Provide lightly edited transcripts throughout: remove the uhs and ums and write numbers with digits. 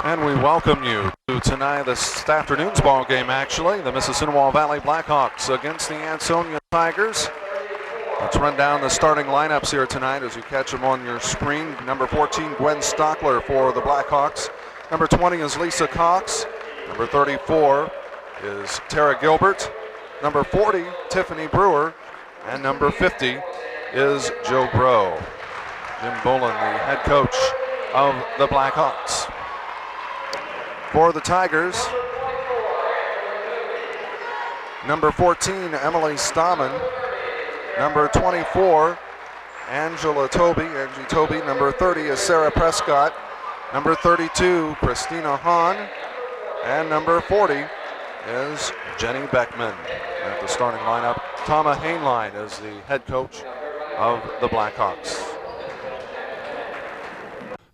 And we welcome you to tonight, this afternoon's ball game actually, the Mississinawa Valley Blackhawks against the Ansonia Tigers. Let's run down the starting lineups here tonight as you catch them on your screen. Number 14, Gwen Stockler for the Blackhawks. Number 20 is Lisa Cox. Number 34 is Tara Gilbert. Number 40, Tiffany Brewer. And number 50 is Joe Groh. Jim Bolin, the head coach of the Blackhawks. For the Tigers, number 14, Emily Stammen. Number 24, Angie Toby. Number 30 is Sarah Prescott. Number 32, Christina Hahn. And number 40 is Jenny Beckman. At the starting lineup, Tama Hainline is the head coach of the Blackhawks.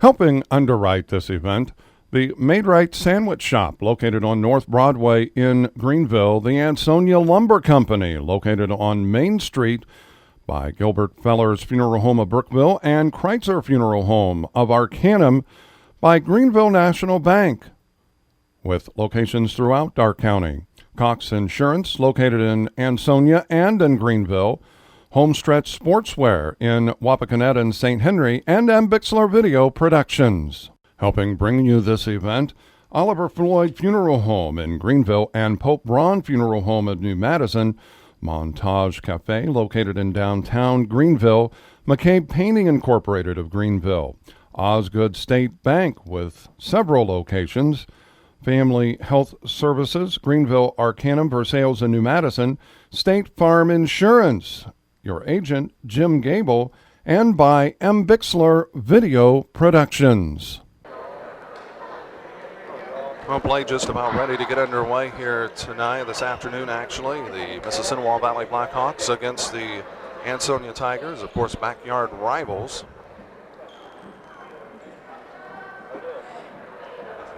Helping underwrite this event, the Maid-Rite Sandwich Shop, located on North Broadway in Greenville, the Ansonia Lumber Company, located on Main Street by Gilbert Feller's Funeral Home of Brookville, and Kreitzer Funeral Home of Arcanum by Greenville National Bank, with locations throughout Darke County. Cox Insurance, located in Ansonia and in Greenville, Homestretch Sportswear in Wapakoneta and St. Henry, and Bixler Video Productions. Helping bring you this event, Oliver Floyd Funeral Home in Greenville and Pope Braun Funeral Home of New Madison, Montage Cafe located in downtown Greenville, McCabe Painting Incorporated of Greenville, Osgood State Bank with several locations, Family Health Services, Greenville, Arcanum, Versailles, and New Madison, State Farm Insurance, your agent Jim Gable, and by Bixler Video Productions. Well, play just about ready to get underway here tonight, this afternoon actually. The Mississinawa Valley Blackhawks against the Ansonia Tigers, of course, backyard rivals.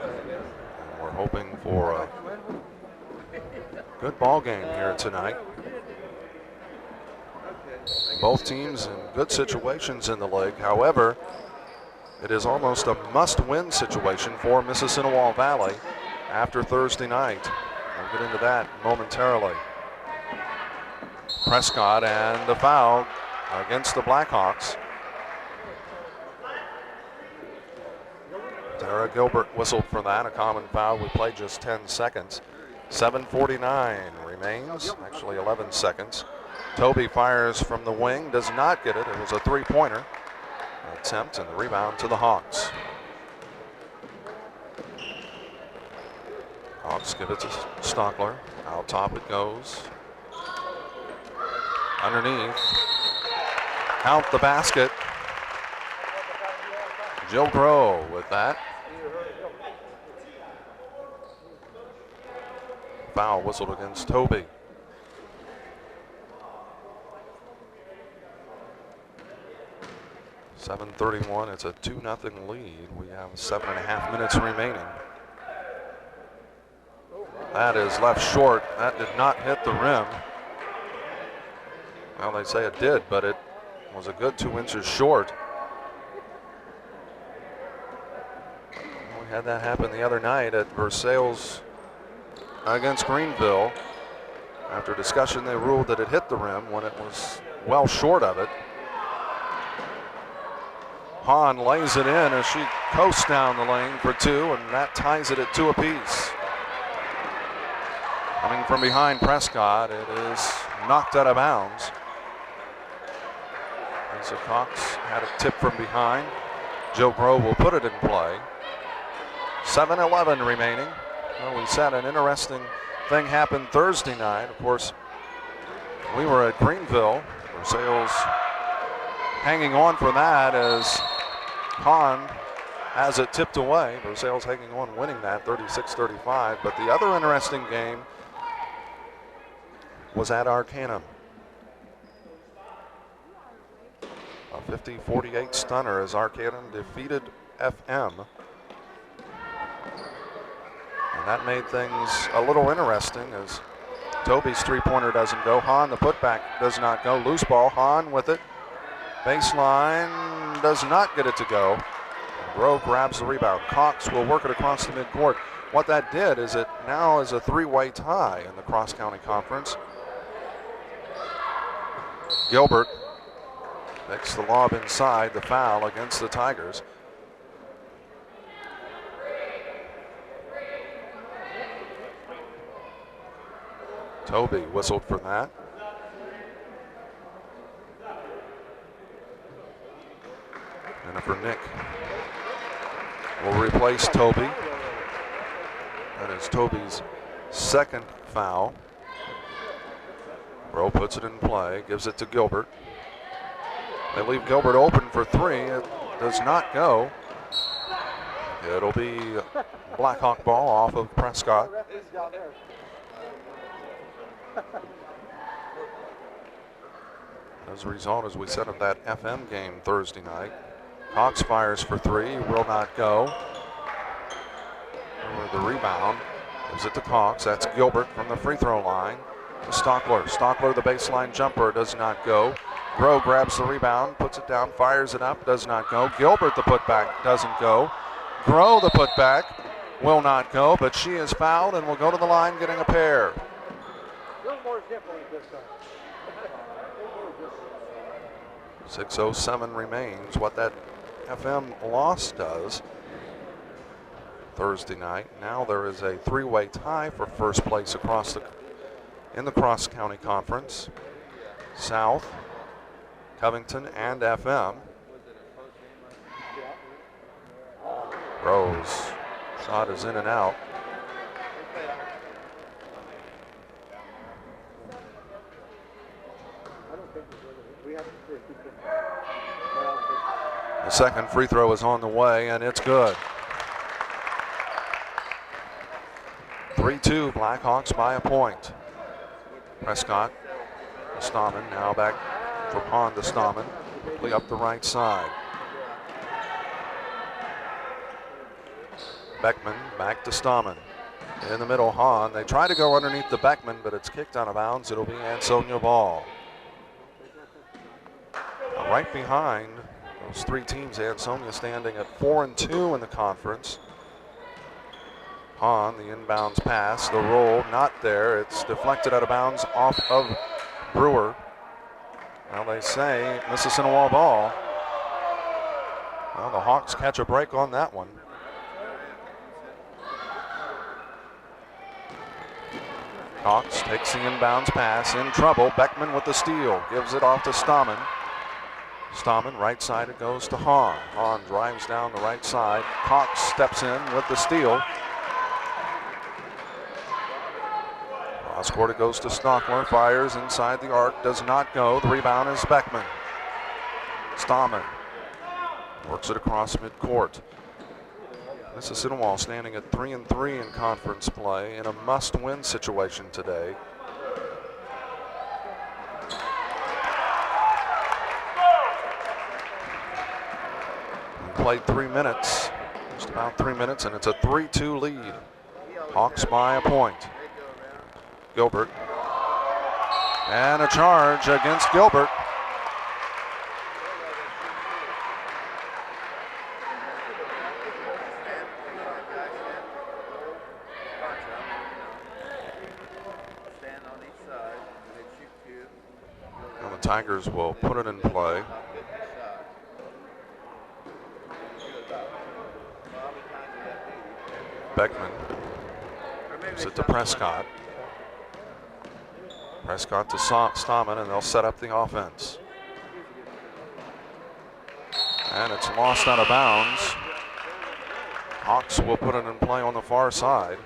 And we're hoping for a good ball game here tonight. Both teams in good situations in the league. However, it is almost a must-win situation for Mississinawa Valley after Thursday night. I'll get into that momentarily. Prescott and the foul against the Blackhawks. Tara Gilbert whistled for that, a common foul. We played just 10 seconds. 7:49 remains, actually 11 seconds. Toby fires from the wing, does not get it. It was a three-pointer attempt, and the rebound to the Hawks. Hawks give it to Stockler. Out top it goes. Underneath. Out the basket. Jill Groh with that. Foul whistled against Toby. .31, it's a 2-0 lead. We have 7.5 minutes remaining. That is left short. That did not hit the rim. Well, they say it did, but it was a good 2 inches short. We had that happen the other night at Versailles against Greenville. After discussion, they ruled that it hit the rim when it was well short of it. Hahn lays it in as she coasts down the lane for two, and that ties it at 2 apiece. Coming from behind Prescott, it is knocked out of bounds. Lisa Cox had it tipped from behind. Joe Groh will put it in play. 7:11 remaining. Well, we said an interesting thing happened Thursday night. Of course, we were at Greenville. Versailles hanging on for that as Hahn has it tipped away. Versailles hanging on, winning that 36-35. But the other interesting game was at Arcanum. A 50-48 stunner as Arcanum defeated FM. And that made things a little interesting as Toby's three-pointer doesn't go. Hahn, the putback, does not go. Loose ball, Hahn with it. Baseline, does not get it to go. Grove grabs the rebound. Cox will work it across the midcourt. What that did is it now is a three-way tie in the cross-county conference. Gilbert makes the lob inside, the foul against the Tigers. Toby whistled for that. Jennifer Nick will replace Toby. That is Toby's second foul. Rowe puts it in play, gives it to Gilbert. They leave Gilbert open for three. It does not go. It'll be Blackhawk ball off of Prescott. As a result, as we set up that FM game Thursday night, Cox fires for three, will not go. The rebound, gives it to Cox. That's Gilbert from the free throw line to Stockler. Stockler, the baseline jumper, does not go. Groh grabs the rebound, puts it down, fires it up, does not go. Gilbert, the putback, doesn't go. Groh, the putback, will not go, but she is fouled and will go to the line getting a pair. 6:07 remains. What that FM loss does Thursday night. Now there is a three-way tie for first place in the cross-county conference. South, Covington, and FM. Rose shot is in and out. The second free throw is on the way, and it's good. 3-2, Blackhawks by a point. Prescott to Stahman, now back for Pond to Stahman, quickly up the right side. Beckman back to Stahman. In the middle, Hahn. They try to go underneath the Beckman, but it's kicked out of bounds. It'll be Ansonia ball. Right behind those three teams, Ansonia standing at 4-2 in the conference. Hahn, the inbounds pass, the roll not there. It's deflected out of bounds off of Brewer. Now they say Mississinawa ball. Well, the Hawks catch a break on that one. Cox takes the inbounds pass, in trouble. Beckman with the steal, gives it off to Stahman. Stahman, right side, it goes to Hahn. Hahn drives down the right side. Cox steps in with the steal. Cross court, it goes to Stockler. Fires inside the arc, does not go. The rebound is Beckman. Stahman works it across midcourt. Mississinawa standing at 3-3 in conference play in a must-win situation today. Played 3 minutes, just about 3 minutes, and it's a 3-2 lead. Hawks by a point. Gilbert. And a charge against Gilbert. And the Tigers will put it in play. Beckman gives it to Prescott. Prescott to Stahman, and they'll set up the offense. And it's lost out of bounds. Hawks will put it in play on the far side.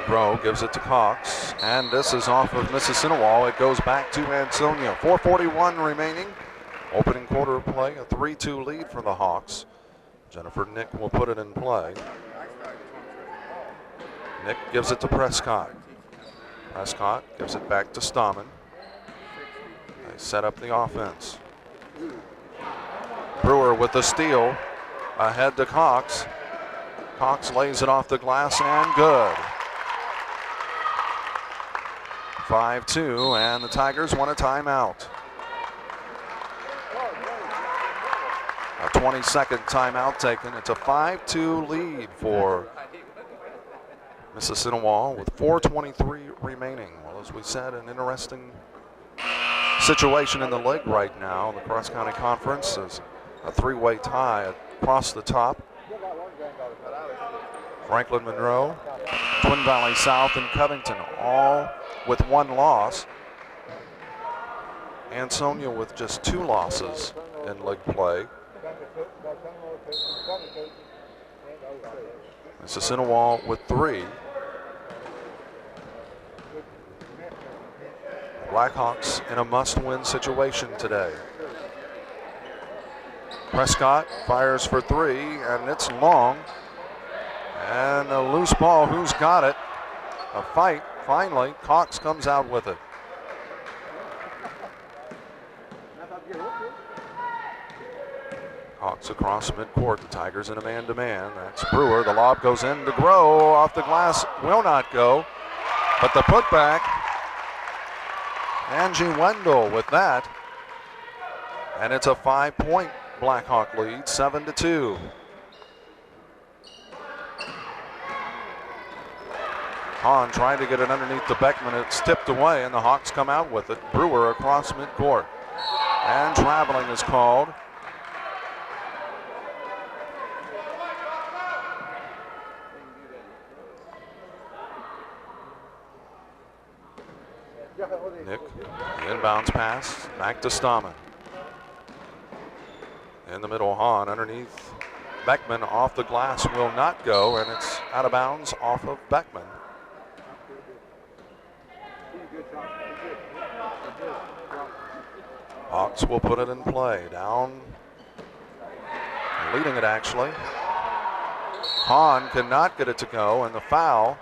Groh gives it to Cox, and this is off of Mississinawa. It goes back to Ansonia. 4:41 remaining. Opening quarter of play, a 3-2 lead for the Hawks. Jennifer Nick will put it in play. Nick gives it to Prescott. Prescott gives it back to Stahman. They set up the offense. Brewer with the steal. Ahead to Cox. Cox lays it off the glass and good. 5-2, and the Tigers want a timeout. A 20-second timeout taken. It's a 5-2 lead for Mississinawa with 4:23 remaining. Well, as we said, an interesting situation in the league right now. The cross-county conference is a three-way tie across the top. Franklin Monroe, Twin Valley South, and Covington all with one loss. Ansonia with just 2 losses in league play. Mississinawa with 3. Blackhawks in a must-win situation today. Prescott fires for 3, and it's long. And a loose ball. Who's got it? A fight. Finally, Cox comes out with it. Cox across midcourt. The Tigers in a man-to-man. That's Brewer. The lob goes in to Grow. Off the glass. Will not go. But the putback. Angie Wendell with that. And it's a 5-point Blackhawk lead, 7-2. Hahn trying to get it underneath to Beckman. It's tipped away, and the Hawks come out with it. Brewer across midcourt. And traveling is called. Nick, the inbounds pass, back to Stammen. In the middle, Hahn underneath Beckman, off the glass, will not go, and it's out of bounds off of Beckman. Hawks will put it in play, down, leading it actually. Hahn cannot get it to go, and the foul,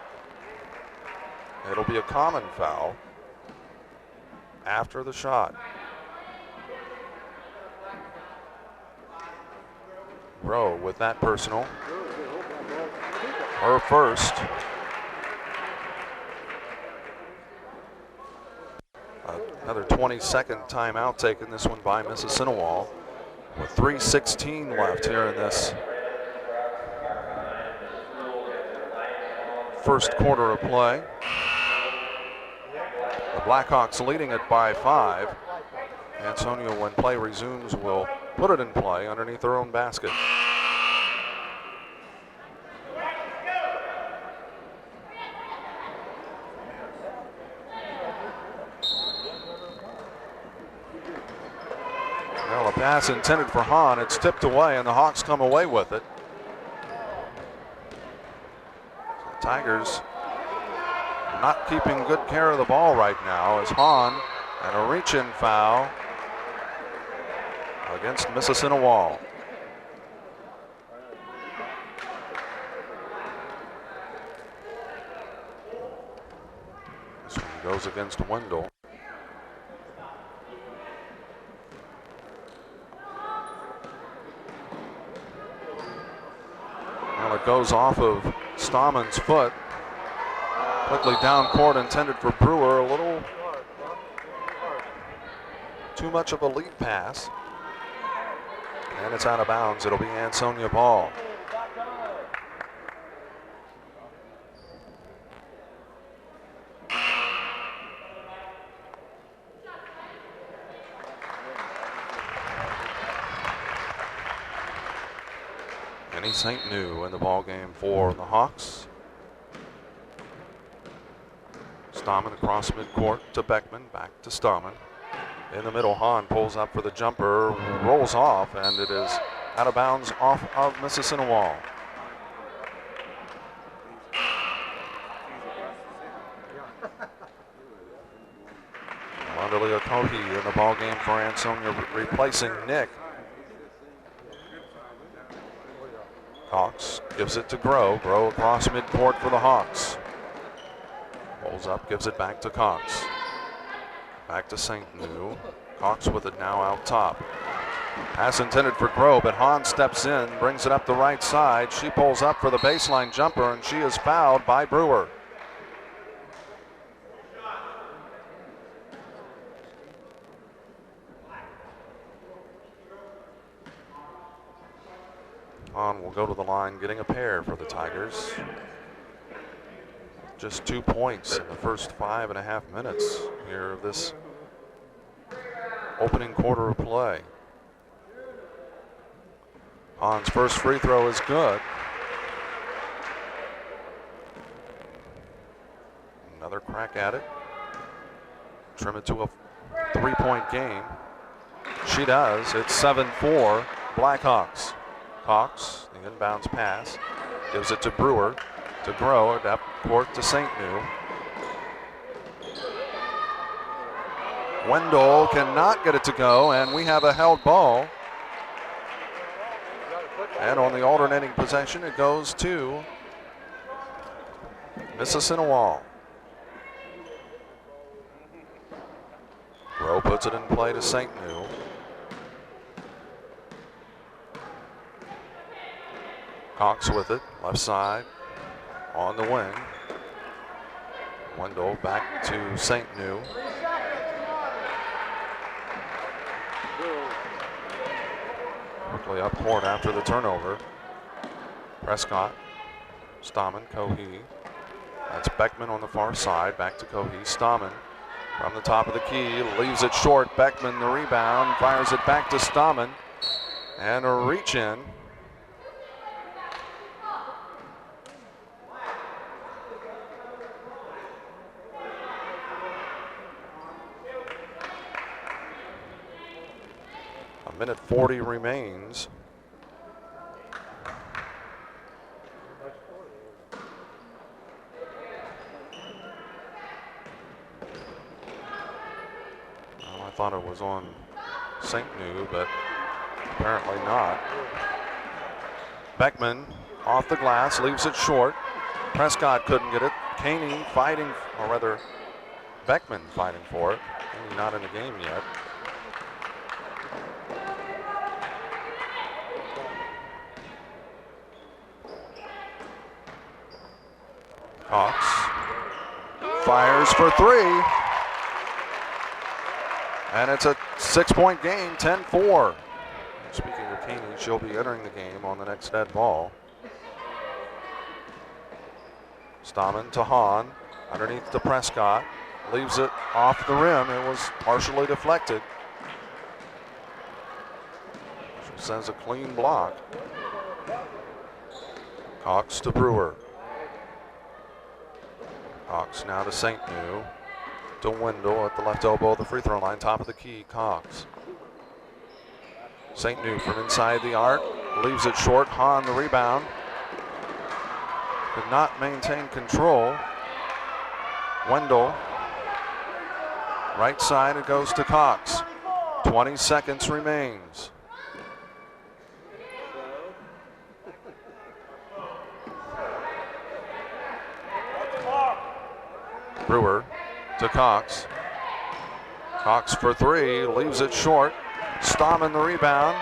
it'll be a common foul after the shot. Rowe with that personal. Her first. Another 20-second timeout taken, this one by Mississinawa, with 3:16 left here in this first quarter of play. The Blackhawks leading it by 5. Ansonia, when play resumes, will put it in play underneath their own basket. Well, a pass intended for Hahn. It's tipped away, and the Hawks come away with it. The Tigers not keeping good care of the ball right now as Hahn, and a reach-in foul against Mississinawa. This one goes against Wendell. Well, it goes off of Stammen's foot. Quickly down court, intended for Brewer. A little too much of a lead pass. And it's out of bounds. It'll be Ansonia ball. Kenny St. New in the ball game for the Hawks. Stammen across midcourt to Beckman, back to Stammen. In the middle, Hahn pulls up for the jumper, rolls off, and it is out of bounds off of Mississinawa. Wanderlei Okohi in the ball game for Ansonia, replacing Nick. Cox gives it to Grow. Grow across midcourt for the Hawks. Pulls up, gives it back to Cox. Back to St. New. Cox with it now out top. Pass intended for Grow, but Hahn steps in, brings it up the right side. She pulls up for the baseline jumper, and she is fouled by Brewer. Hahn will go to the line getting a pair for the Tigers. Just 2 points in the first 5.5 minutes here of this opening quarter of play. Hahn's first free throw is good. Another crack at it. Trim it to a 3-point game. She does. It's 7-4 Blackhawks. Hawks, the inbounds pass, gives it to Brewer, to Grow, at up court to St. New. Wendell cannot get it to go, and we have a held ball. And on the alternating possession, it goes to Mississinawa. Grow puts it in play to St. New. Hawks with it, left side, on the wing. Wendell back to St. New. Quickly up court after the turnover. Prescott, Stammen, Cohee. That's Beckman on the far side, back to Cohee. Stammen from the top of the key, leaves it short. Beckman the rebound, fires it back to Stammen. And a reach in. A minute 40 remains. Well, I thought it was on St. New, but apparently not. Beckman off the glass, leaves it short. Prescott couldn't get it. Caney fighting, or rather Beckman fighting for it. Caney not in the game yet. Hawks fires for three. And it's a 6-point game, 10-4. Speaking of Caney, she'll be entering the game on the next dead ball. Stammen to Hahn, underneath to Prescott. Leaves it off the rim. It was partially deflected. She says a clean block. Hawks to Brewer. Hawks now to St. New. To Wendell at the left elbow of the free throw line, top of the key, Cox. St. New from inside the arc, leaves it short. Hahn the rebound. Could not maintain control. Wendell, right side, it goes to Cox. 20 seconds remains. Brewer to Cox. Cox for three, leaves it short. Stammen the rebound.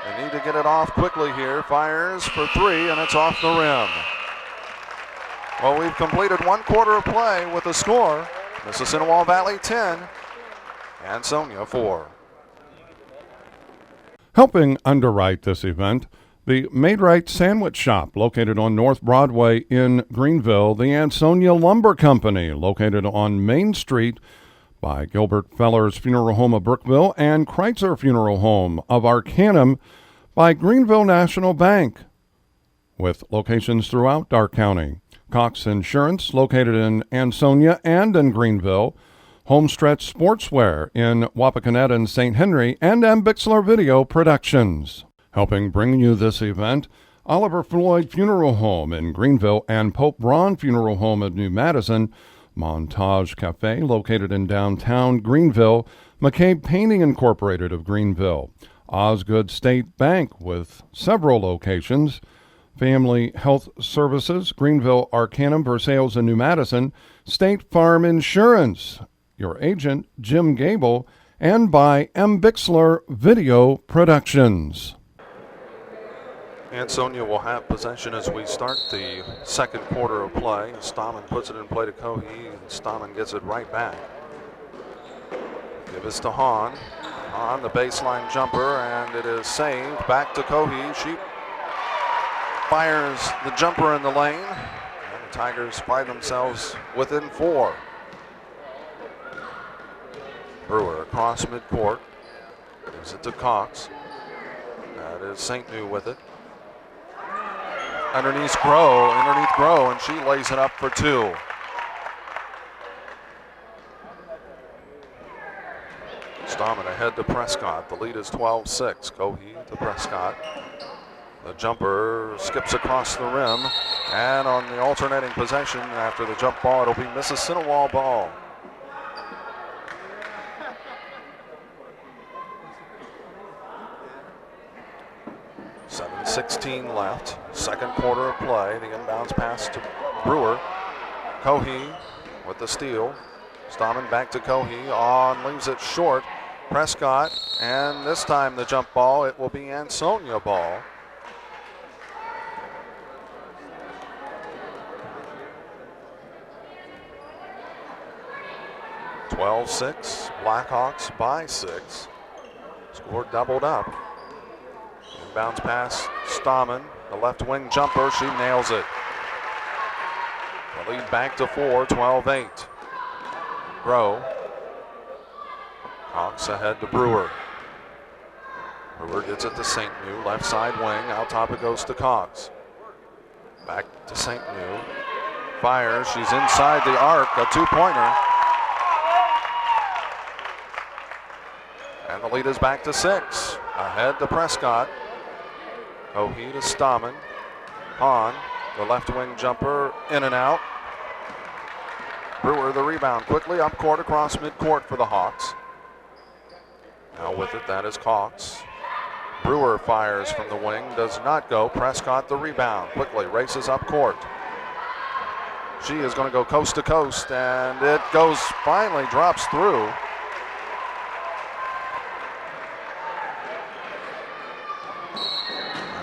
They need to get it off quickly here. Fires for three, and it's off the rim. Well, we've completed one quarter of play with a score. Mississinawa Valley 10, Ansonia 4. Helping underwrite this event, the Made-Right Sandwich Shop, located on North Broadway in Greenville, the Ansonia Lumber Company, located on Main Street by Gilbert Feller's Funeral Home of Brookville, and Kreitzer Funeral Home of Arcanum by Greenville National Bank, with locations throughout Darke County. Cox Insurance, located in Ansonia and in Greenville, Homestretch Sportswear in Wapakoneta and St. Henry, and Bixler Video Productions. Helping bring you this event, Oliver Floyd Funeral Home in Greenville and Pope Braun Funeral Home in New Madison, Montage Cafe, located in downtown Greenville, McCabe Painting Incorporated of Greenville, Osgood State Bank with several locations, Family Health Services, Greenville, Arcanum, Versailles, and New Madison, State Farm Insurance, your agent, Jim Gable, and by Bixler Video Productions. Ansonia will have possession as we start the second quarter of play. Stammen puts it in play to Cohee, and Stammen gets it right back. Give this to Hahn. Hahn, the baseline jumper, and it is saved. Back to Cohee. She fires the jumper in the lane. And the Tigers find themselves within 4. Brewer across midcourt. Gives it to Cox. That is St. New with it. Underneath Grow, and she lays it up for 2. Stahman ahead to Prescott. The lead is 12-6. Cohee to Prescott. The jumper skips across the rim, and on the alternating possession after the jump ball, it'll be Mississinawa ball. .16 left. Second quarter of play. The inbounds pass to Brewer. Cohee with the steal. Stahman back to Cohee. On, leaves it short. Prescott, and this time the jump ball, it will be Ansonia ball. .12-6. Blackhawks by 6. Score doubled up. Inbounds pass, Stahman, the left wing jumper, she nails it. The lead back to 4, 12-8. Grow. Cox ahead to Brewer. Brewer gets it to St. New, left side wing, out top it goes to Cox. Back to St. New. Fires, she's inside the arc, a 2-pointer. And the lead is back to 6. Ahead to Prescott. Cohee to Stahman. Hahn, the left wing jumper, in and out. Brewer the rebound quickly up court across midcourt for the Hawks. Now with it, that is Cox. Brewer fires from the wing, does not go. Prescott the rebound, quickly races up court. She is going to go coast to coast, and it goes, finally drops through.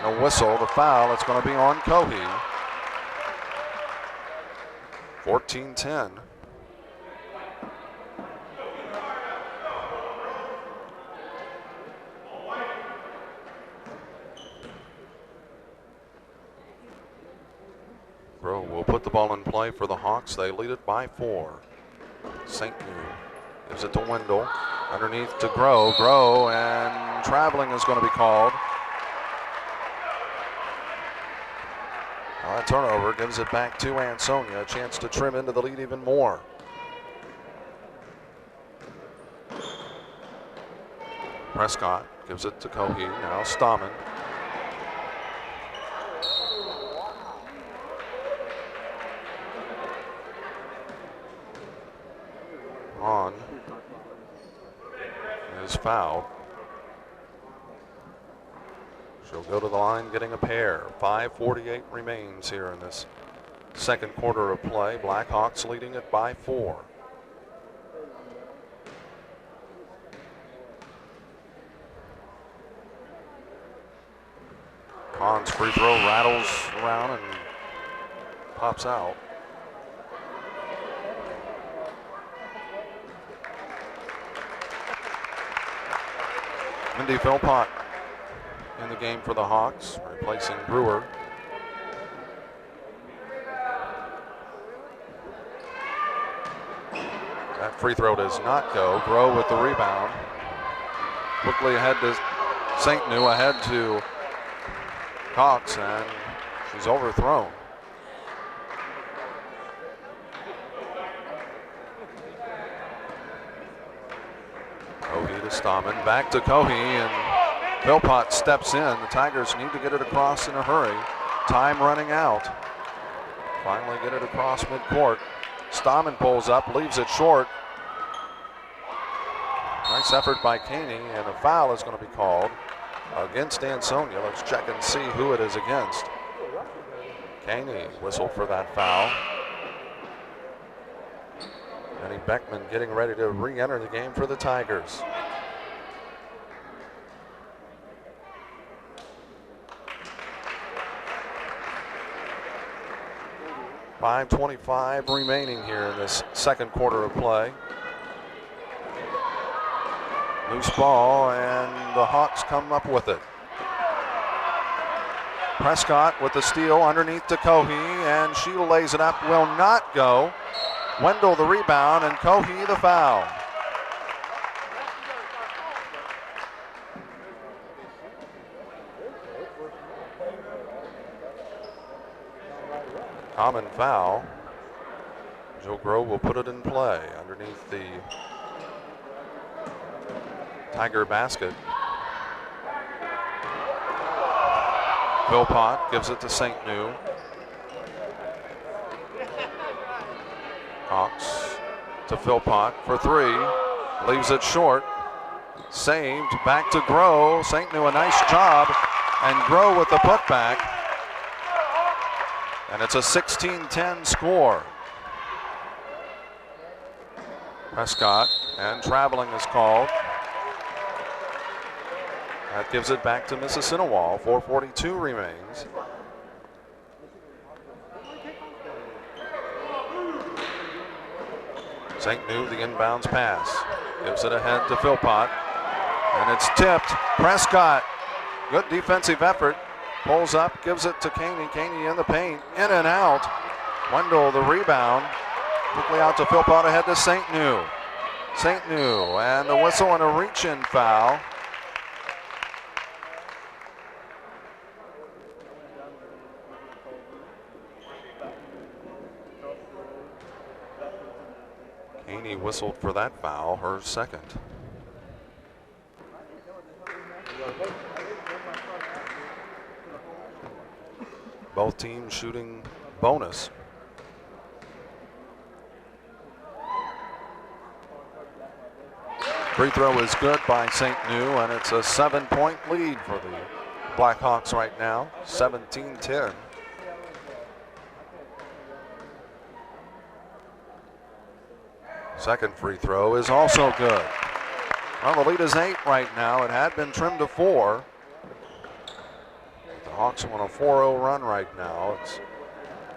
A whistle, the foul, it's going to be on Cohee. 14-10. Bro will put the ball in play for the Hawks. They lead it by 4. St. New gives it to Wendell. Underneath to Grow. Grow, and traveling is going to be called. Turnover gives it back to Ansonia. A chance to trim into the lead even more. Prescott gives it to Cohee. Now Stahman. On is fouled. She'll go to the line getting a pair. 5:48 remains here in this second quarter of play. Blackhawks leading it by 4. Hahn's free throw rattles around and pops out. Mindy Philpott in the game for the Hawks, replacing Brewer. That free throw does not go. Grow with the rebound. Quickly ahead to St. New, ahead to Cox, and she's overthrown. Cohee to Stahman, back to Cohee, and Philpott steps in. The Tigers need to get it across in a hurry. Time running out. Finally get it across midcourt. Stahman pulls up, leaves it short. Nice effort by Caney, and a foul is going to be called against Ansonia. Let's check and see who it is against. Caney whistled for that foul. Jenny Beckman getting ready to re-enter the game for the Tigers. .525 remaining here in this second quarter of play. Loose ball, and the Hawks come up with it. Prescott with the steal underneath to Cohey, and she lays it up, will not go. Wendell the rebound, and Cohey the foul. Common foul. Joe Grove will put it in play underneath the Tiger basket. Philpott gives it to St. New. Cox to Philpott for three. Leaves it short. Saved. Back to Grow. St. New a nice job. And Grow with the putback. And it's a 16-10 score. Prescott, and traveling is called. That gives it back to Mississinawa. 4:42 remains. St. New, the inbounds pass. Gives it ahead to Philpott. And it's tipped. Prescott, good defensive effort. Pulls up, gives it to Caney. Caney in the paint, in and out. Wendell the rebound. Quickly out to Philpott, ahead to St. New. St. New, and a whistle and a reach-in foul. Caney whistled for that foul, her second. Both teams shooting bonus. Free throw is good by St. New, and it's a 7-point lead for the Blackhawks right now, 17-10. Second free throw is also good. Well, the lead is 8 right now. It had been trimmed to 4. The Hawks are on a 4-0 run right now. It's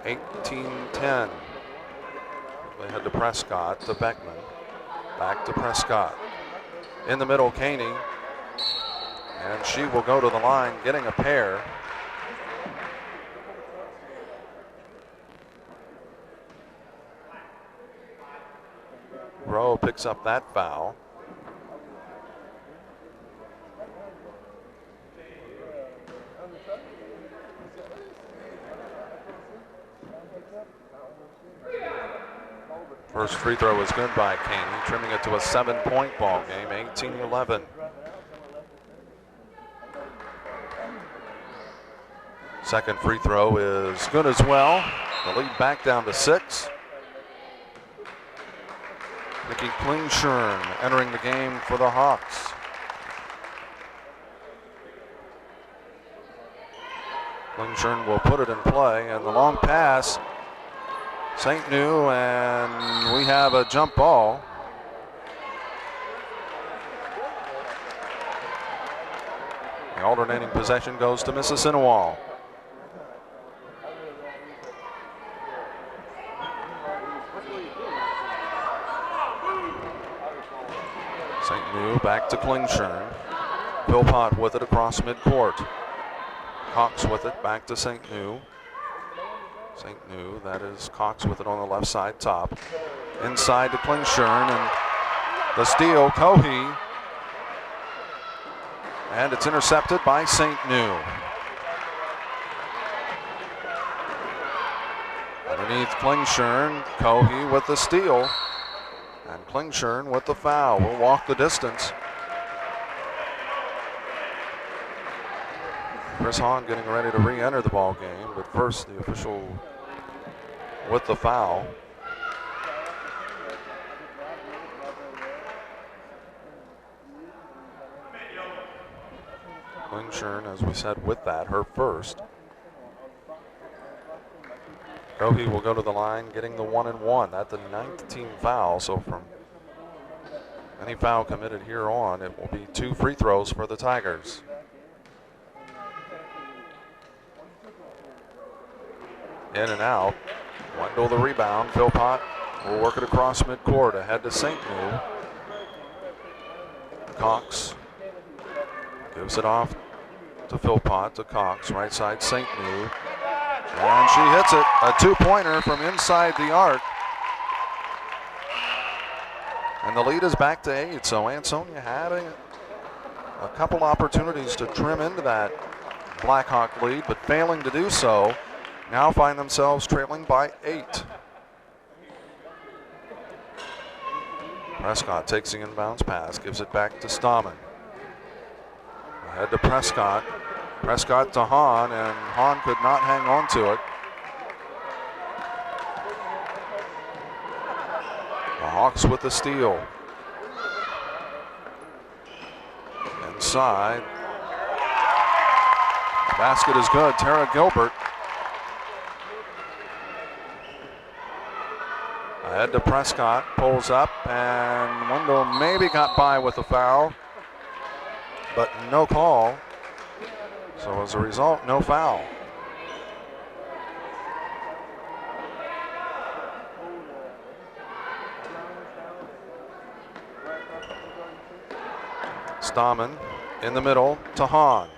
18-10. They head to Prescott, to Beckman. Back to Prescott. In the middle, Caney. And she will go to the line, getting a pair. Rowe picks up that foul. First free throw is good by Caney, trimming it to a 7-point ball game, 18-11. Second free throw is good as well. The lead back down to 6. Nikki Klingshirn entering the game for the Hawks. Klingshirn will put it in play, and the long pass. St. New, and we have a jump ball. The alternating possession goes to Mississinawa. St. New back to Klingshirn. Philpott with it across midcourt. Cox with it back to St. New. St. New, that is Cox with it on the left side top. Inside to Klingshirn, and the steal, Cohey. And it's intercepted by St. New. Underneath Klingshirn, Cohey with the steal. And Klingshirn with the foul. Will walk the distance. Chris Hahn getting ready to re-enter the ball game, but first the official with the foul. Klingshirn, as we said, with that, her first. Cohey will go to the line, getting the 1-and-1. That's the 9th team foul, so from any foul committed here on, it will be 2 free throws for the Tigers. In and out. Wendell the rebound. Philpott will work it across midcourt ahead to St. New. Cox gives it off to Philpott to Cox, right side St. New. And she hits it, a two-pointer from inside the arc. And the lead is back to 8, so Ansonia had a couple opportunities to trim into that Blackhawk lead, but failing to do so. Now find themselves trailing by 8. Prescott takes the inbounds pass, gives it back to Stahman. Ahead to Prescott. Prescott to Hahn, and Hahn could not hang on to it. The Hawks with the steal. Inside. The basket is good. Tara Gilbert. Ahead to Prescott, pulls up, and Wendell maybe got by with a foul, but no call. So as a result, no foul. Stahman in the middle to Hahn.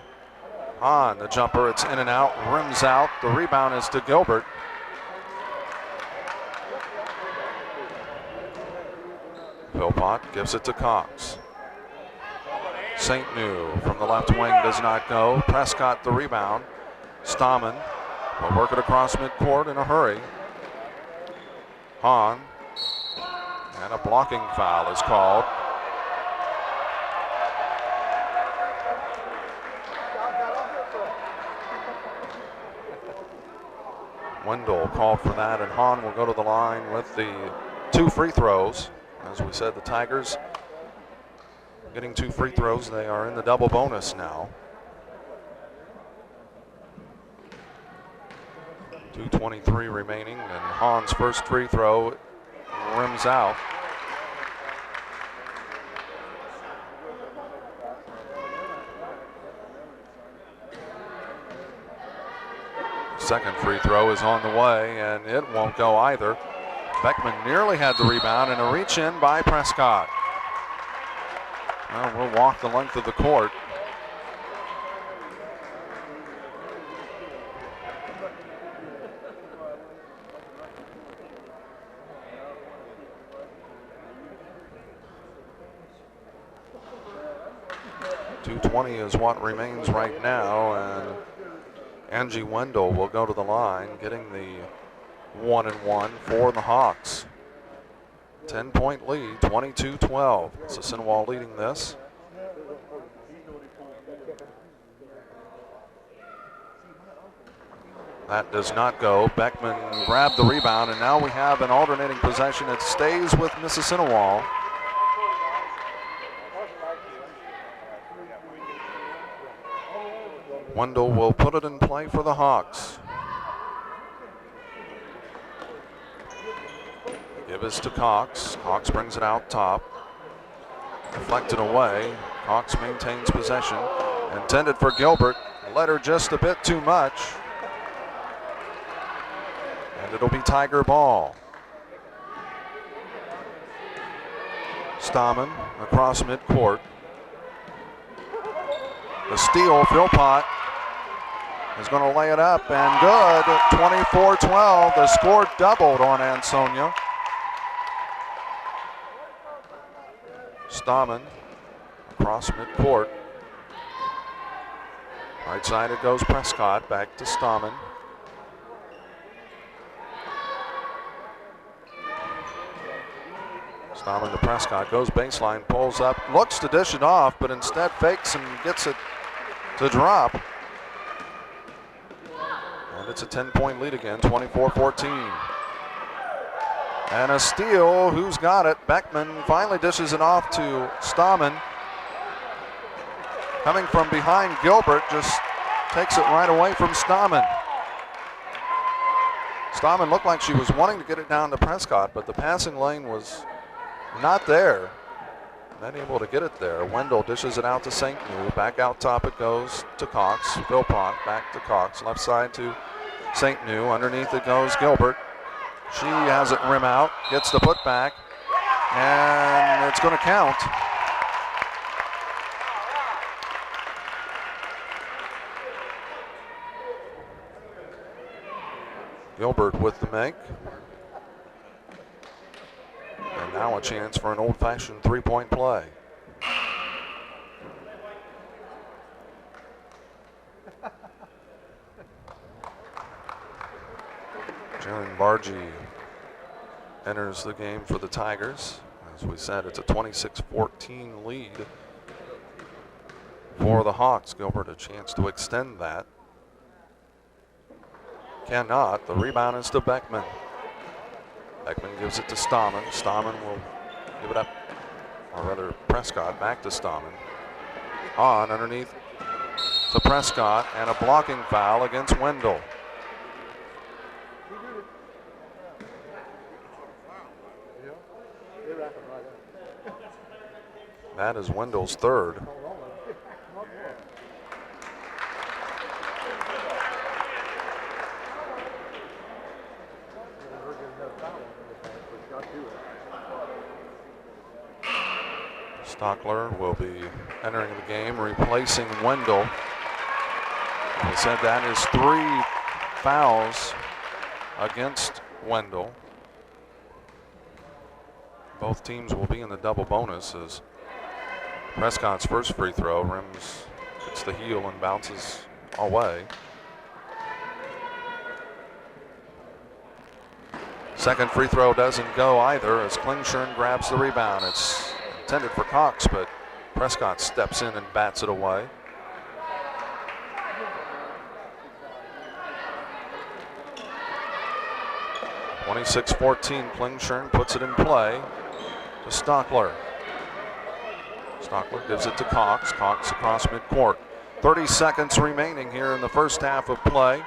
Hahn, the jumper, it's in and out, rims out. The rebound is to Gilbert. Philpott gives it to Cox. St. New from the left wing does not go. Prescott the rebound. Stahman will work it across midcourt in a hurry. Hahn, and a blocking foul is called. Wendell called for that, and Hahn will go to the line with the 2 free throws. As we said, the Tigers getting 2 free throws. They are in the double bonus now. 2:23 remaining, and Hahn's first free throw rims out. Second free throw is on the way, and it won't go either. Beckman nearly had the rebound, and a reach in by Prescott. Well, we'll walk the length of the court. .220 is what remains right now, and Angie Wendell will go to the line, getting the 1-and-1 for the Hawks. 10-point lead, 22-12. Mississinawa leading this. That does not go. Beckman grabbed the rebound, and now we have an alternating possession. It stays with Mississinawa. Wendell will put it in play for the Hawks. Give is to Cox. Cox brings it out top. Deflected away. Cox maintains possession. Intended for Gilbert. Led her just a bit too much. And it'll be Tiger ball. Stahman across midcourt. The steal, Philpott is going to lay it up, and good. 24-12. The score doubled on Ansonia. Stahman across midcourt. Right side it goes Prescott, back to Stahman. Stahman to Prescott, goes baseline, pulls up, looks to dish it off, but instead fakes and gets it to drop. And it's a 10-point lead again, 24-14. And a steal, who's got it? Beckman finally dishes it off to Stahman. Coming from behind, Gilbert just takes it right away from Stahman. Stahman looked like she was wanting to get it down to Prescott, but the passing lane was not there. Not able to get it there. Wendell dishes it out to St. New. Back out top it goes to Cox. Philpott back to Cox. Left side to St. New. Underneath it goes Gilbert. She has it rim out. Gets the putback. And it's going to count. Gilbert with the make. And now a chance for an old-fashioned three-point play. Jalen Bargy enters the game for the Tigers. As we said, it's a 26-14 lead for the Hawks. Gilbert a chance to extend that. Cannot. The rebound is to Beckman. Beckman gives it to Stahman. Stahman will give it up, or rather Prescott back to Stahman. On underneath to Prescott, and a blocking foul against Wendell. That is Wendell's third. Stockler will be entering the game, replacing Wendell. We said that is 3 fouls against Wendell. Both teams will be in the double bonus as Prescott's first free throw rims, hits the heel and bounces away. Second free throw doesn't go either as Klingshirn grabs the rebound. It's intended for Cox, but Prescott steps in and bats it away. (26-14), Klingshirn puts it in play to Stockler. Stockler gives it to Cox. Cox across midcourt. 30 seconds remaining here in the first half of play.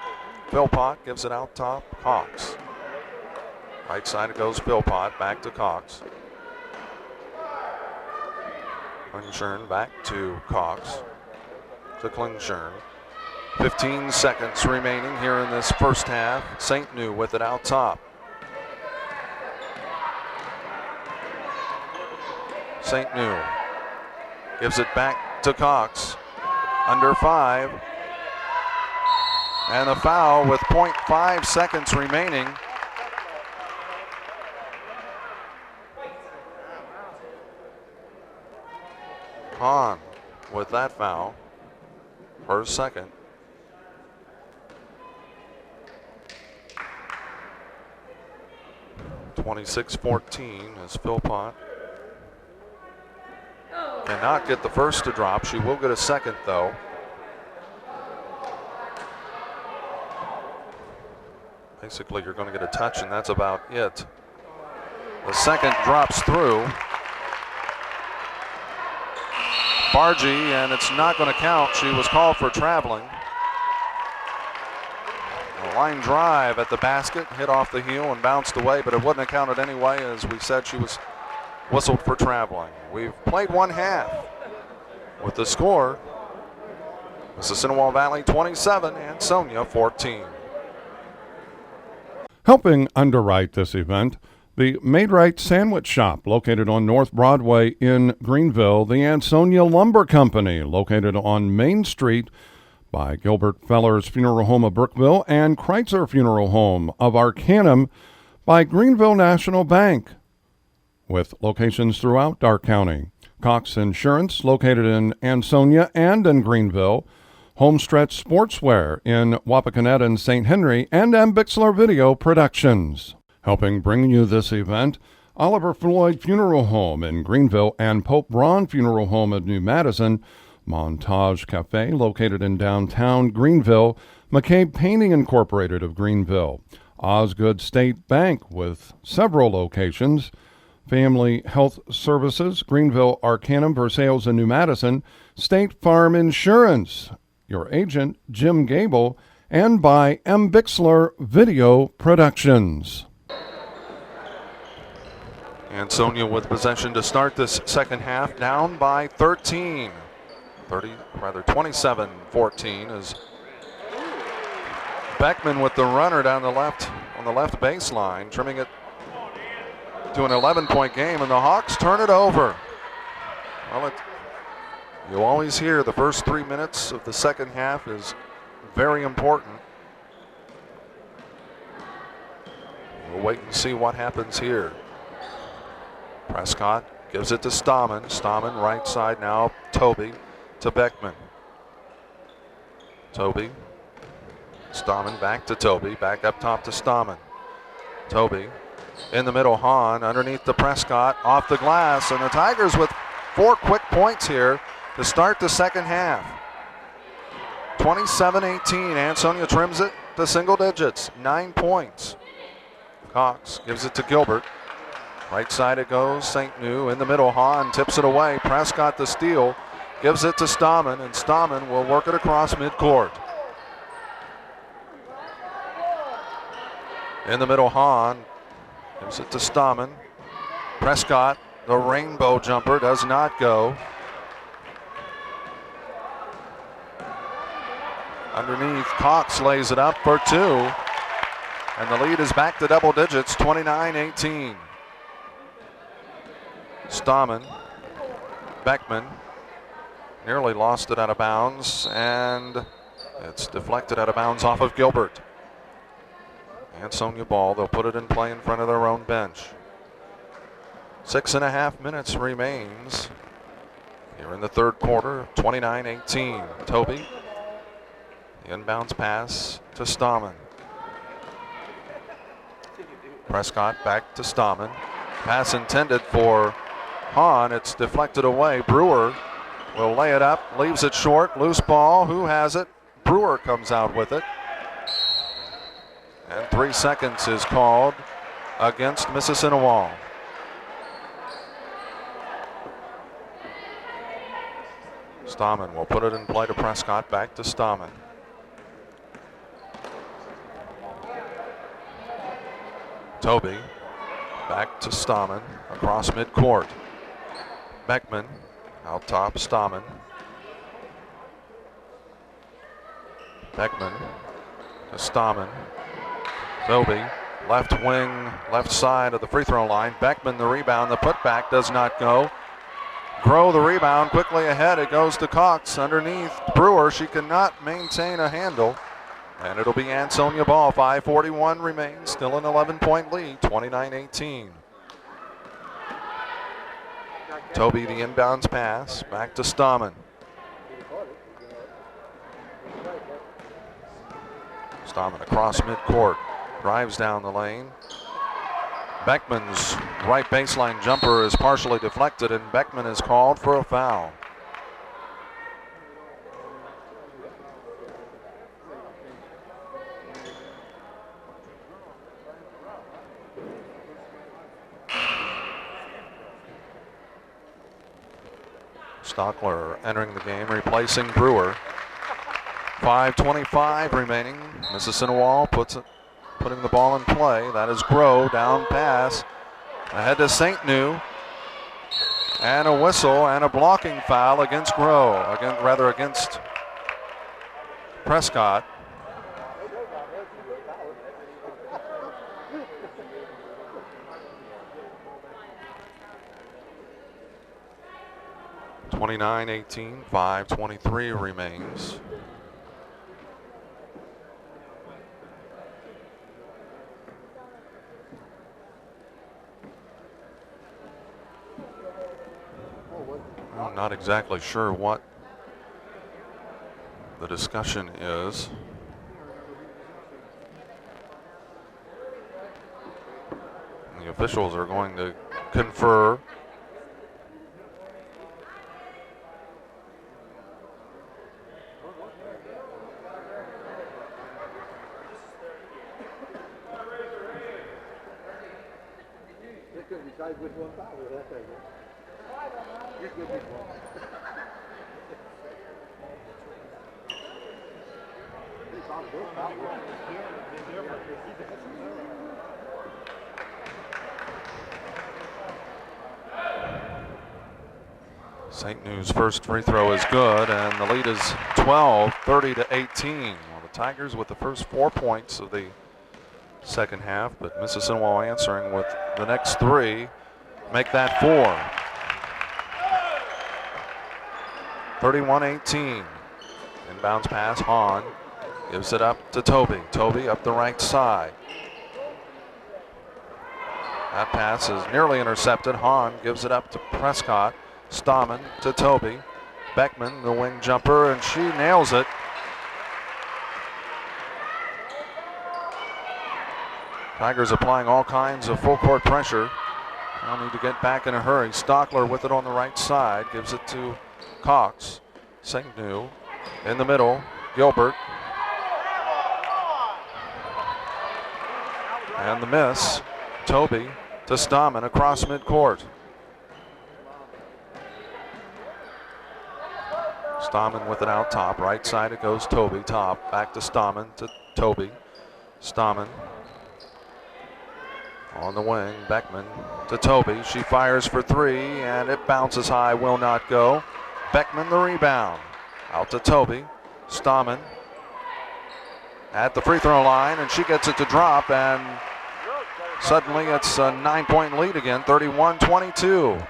Philpott gives it out top. Cox. Right side it goes Philpott. Back to Cox. Klingshirn back to Cox. To Klingshirn. 15 seconds remaining here in this first half. St. New with it out top. St. New gives it back to Cox. Under 5. And a foul with 0.5 seconds remaining. Hahn with that foul. Her second. (26-14) as Philpott cannot get the first to drop. She will get a second though. Basically you're going to get a touch and that's about it. The second drops through. Bargy, and it's not going to count. She was called for traveling. A line drive at the basket, hit off the heel and bounced away, but it wouldn't have counted anyway. As we said, she was whistled for traveling. We've played one half with the score. Mississinawa Valley 27, Ansonia 14. Helping underwrite this event, the Made-Right Sandwich Shop, located on North Broadway in Greenville, the Ansonia Lumber Company, located on Main Street by Gilbert Feller's Funeral Home of Brookville and Kreitzer Funeral Home of Arcanum by Greenville National Bank, with locations throughout Darke County. Cox Insurance, located in Ansonia and in Greenville, Homestretch Sportswear in Wapakoneta and St. Henry, and Bixler Video Productions. Helping bring you this event, Oliver Floyd Funeral Home in Greenville and Pope Braun Funeral Home of New Madison, Montage Cafe located in downtown Greenville, McCabe Painting Incorporated of Greenville, Osgood State Bank with several locations, Family Health Services, Greenville, Arcanum, Versailles, and New Madison, State Farm Insurance, your agent Jim Gable, and by Bixler Video Productions. Ansonia with possession to start this second half, down by 27-14 as Beckman with the runner down the left on the left baseline, trimming it to an 11-point game, and the Hawks turn it over. Well, you always hear the first 3 minutes of the second half is very important. We'll wait and see what happens here. Prescott gives it to Stammen. Stammen right side now. Toby to Beckman. Toby. Stammen back to Toby. Back up top to Stammen. Toby in the middle. Hahn underneath the Prescott. Off the glass. And the Tigers with 4 quick points here to start the second half. 27-18. Ansonia trims it to single digits. 9 points. Cox gives it to Gilbert. Right side it goes. St. New in the middle. Hahn tips it away. Prescott the steal. Gives it to Stammen, and Stammen will work it across midcourt. In the middle, Hahn gives it to Stammen. Prescott, the rainbow jumper, does not go. Underneath, Cox lays it up for 2. And the lead is back to double digits, 29-18. Stammen, Beckman, nearly lost it out of bounds, and it's deflected out of bounds off of Gilbert. Ansonia ball, they'll put it in play in front of their own bench. 6.5 minutes remains here in the third quarter, 29-18. Toby, the inbounds pass to Stammen. Prescott back to Stammen. Pass intended for Hahn. It's deflected away. Brewer will lay it up, leaves it short. Loose ball. Who has it? Brewer comes out with it. And 3 seconds is called against Mississinawa. Stammen will put it in play to Prescott. Back to Stammen. Toby back to Stammen across midcourt. Beckman out top. Stammen. Beckman to Stammen. Toby, left wing, left side of the free throw line. Beckman the rebound. The putback does not go. Grow the rebound quickly ahead. It goes to Cox underneath Brewer. She cannot maintain a handle. And it'll be Ansonia ball. 5:41 remains. Still an 11-point lead. 29-18. Toby the inbounds pass. Back to Stammen. Stammen across midcourt. Drives down the lane. Beckman's right baseline jumper is partially deflected, and Beckman is called for a foul. Stockler entering the game, replacing Brewer. 5:25 remaining. Mississinawa putting the ball in play. That is Grow, down pass. Ahead to St. New. And a whistle and a blocking foul against Grow. Against Prescott. (29-18), 5:23 remains. I'm not exactly sure what the discussion is. The officials are going to confer. St. New's first free throw is good, and the lead is 12, 30-18. Well, the Tigers with the first 4 points of the second half, but Mississinawa answering with the next 3, make that 4. 31-18. Inbounds pass, Hahn gives it up to Toby. Toby up the right side. That pass is nearly intercepted. Hahn gives it up to Prescott. Stahman to Toby. Beckman, the wing jumper, and she nails it. Tigers applying all kinds of full court pressure. Now need to get back in a hurry. Stockler with it on the right side. Gives it to Cox. Singnu in the middle. Gilbert. And the miss. Toby to Stahman across midcourt. Stahman with it out top. Right side it goes Toby. Top. Back to Stahman to Toby. Stahman on the wing. Beckman to Toby. She fires for three and it bounces high. Will not go. Beckman the rebound. Out to Toby. Stahman at the free throw line and she gets it to drop and suddenly it's a 9-point lead again. 31-22.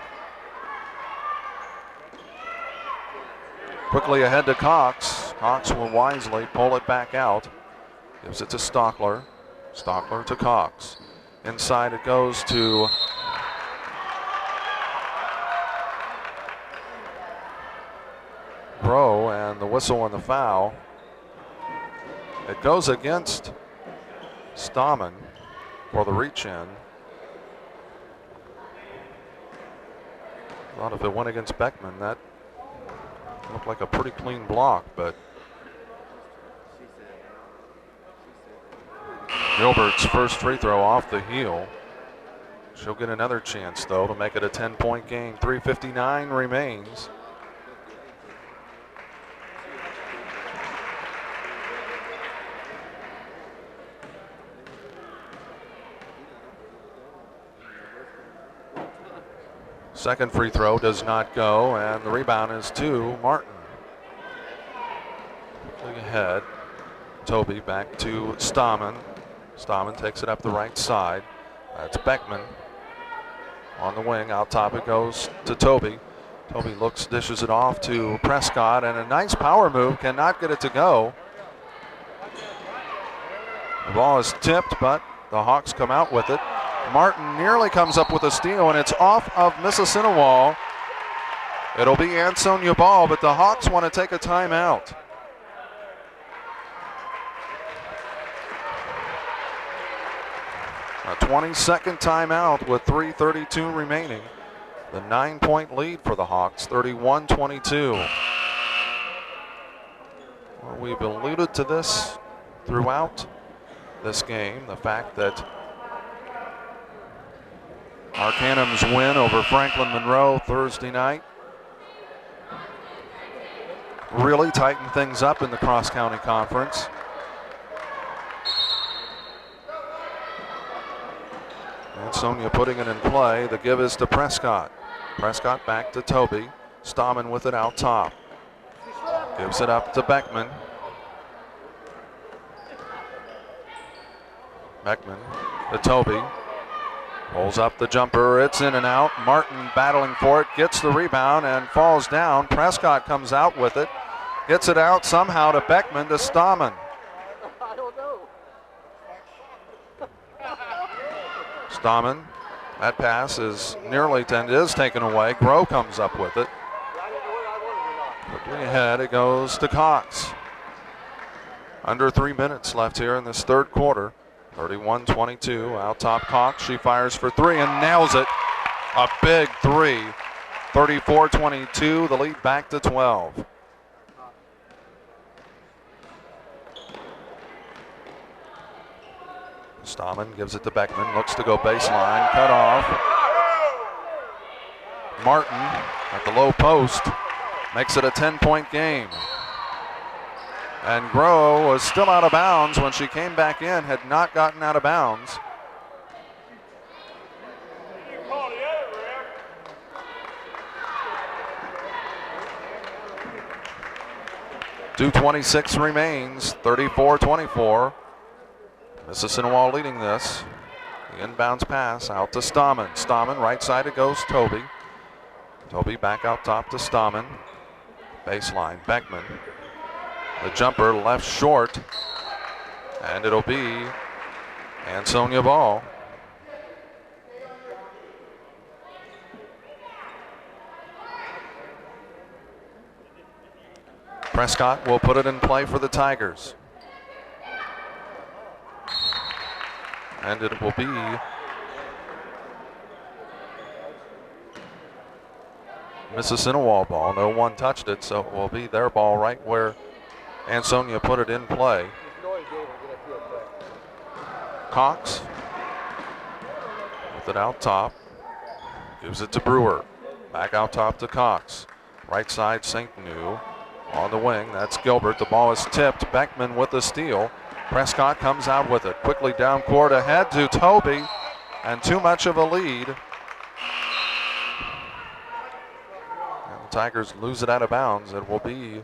Quickly ahead to Cox. Cox will wisely pull it back out. Gives it to Stockler. Stockler to Cox. Inside it goes to Rowe, and the whistle on the foul. It goes against Stahman for the reach in. Thought if it went against Beckman, that looked like a pretty clean block, but Gilbert's first free throw off the heel. She'll get another chance, though, to make it a 10-point game. 3:59 remains. Second free throw does not go, and the rebound is to Martin. Looking ahead. Toby back to Stahman. Stahman takes it up the right side. That's Beckman on the wing. Out top it goes to Toby. Toby looks, dishes it off to Prescott, and a nice power move. Cannot get it to go. The ball is tipped, but the Hawks come out with it. Martin nearly comes up with a steal, and it's off of Mississinawa. It'll be Ansonia ball, but the Hawks want to take a timeout. A 20-second timeout with 3:32 remaining. The 9-point lead for the Hawks, 31-22. Well, we've alluded to this throughout this game, the fact that Arcanum's win over Franklin Monroe Thursday night really tightened things up in the cross-county conference. Ansonia putting it in play. The give is to Prescott. Prescott back to Toby. Stahman with it out top. Gives it up to Beckman. Beckman to Toby. Pulls up the jumper. It's in and out. Martin battling for it. Gets the rebound and falls down. Prescott comes out with it. Gets it out somehow to Beckman to Stahman. Stahman, that pass is nearly taken away. Groh comes up with it. Quickly ahead, it goes to Cox. Under 3 minutes left here in this third quarter. 31-22, out top Cox. She fires for three and nails it. A big three. 34-22, the lead back to 12. Stahman gives it to Beckman, looks to go baseline, cut off. Martin at the low post makes it a 10-point game. And Groh was still out of bounds when she came back in, had not gotten out of bounds. .226 remains, 34-24. Mississinawa leading this. The inbounds pass out to Stahman. Stahman, right side it goes Toby. Toby back out top to Stahman. Baseline, Beckman. The jumper left short, and it'll be Ansonia ball. Prescott will put it in play for the Tigers. And it will be Mississinawa ball. No one touched it, so it will be their ball right where Ansonia put it in play. Cox with it out top. Gives it to Brewer. Back out top to Cox. Right side, St. New. On the wing, that's Gilbert. The ball is tipped. Beckman with the steal. Prescott comes out with it. Quickly down court ahead to Toby. And too much of a lead. And the Tigers lose it out of bounds. It will be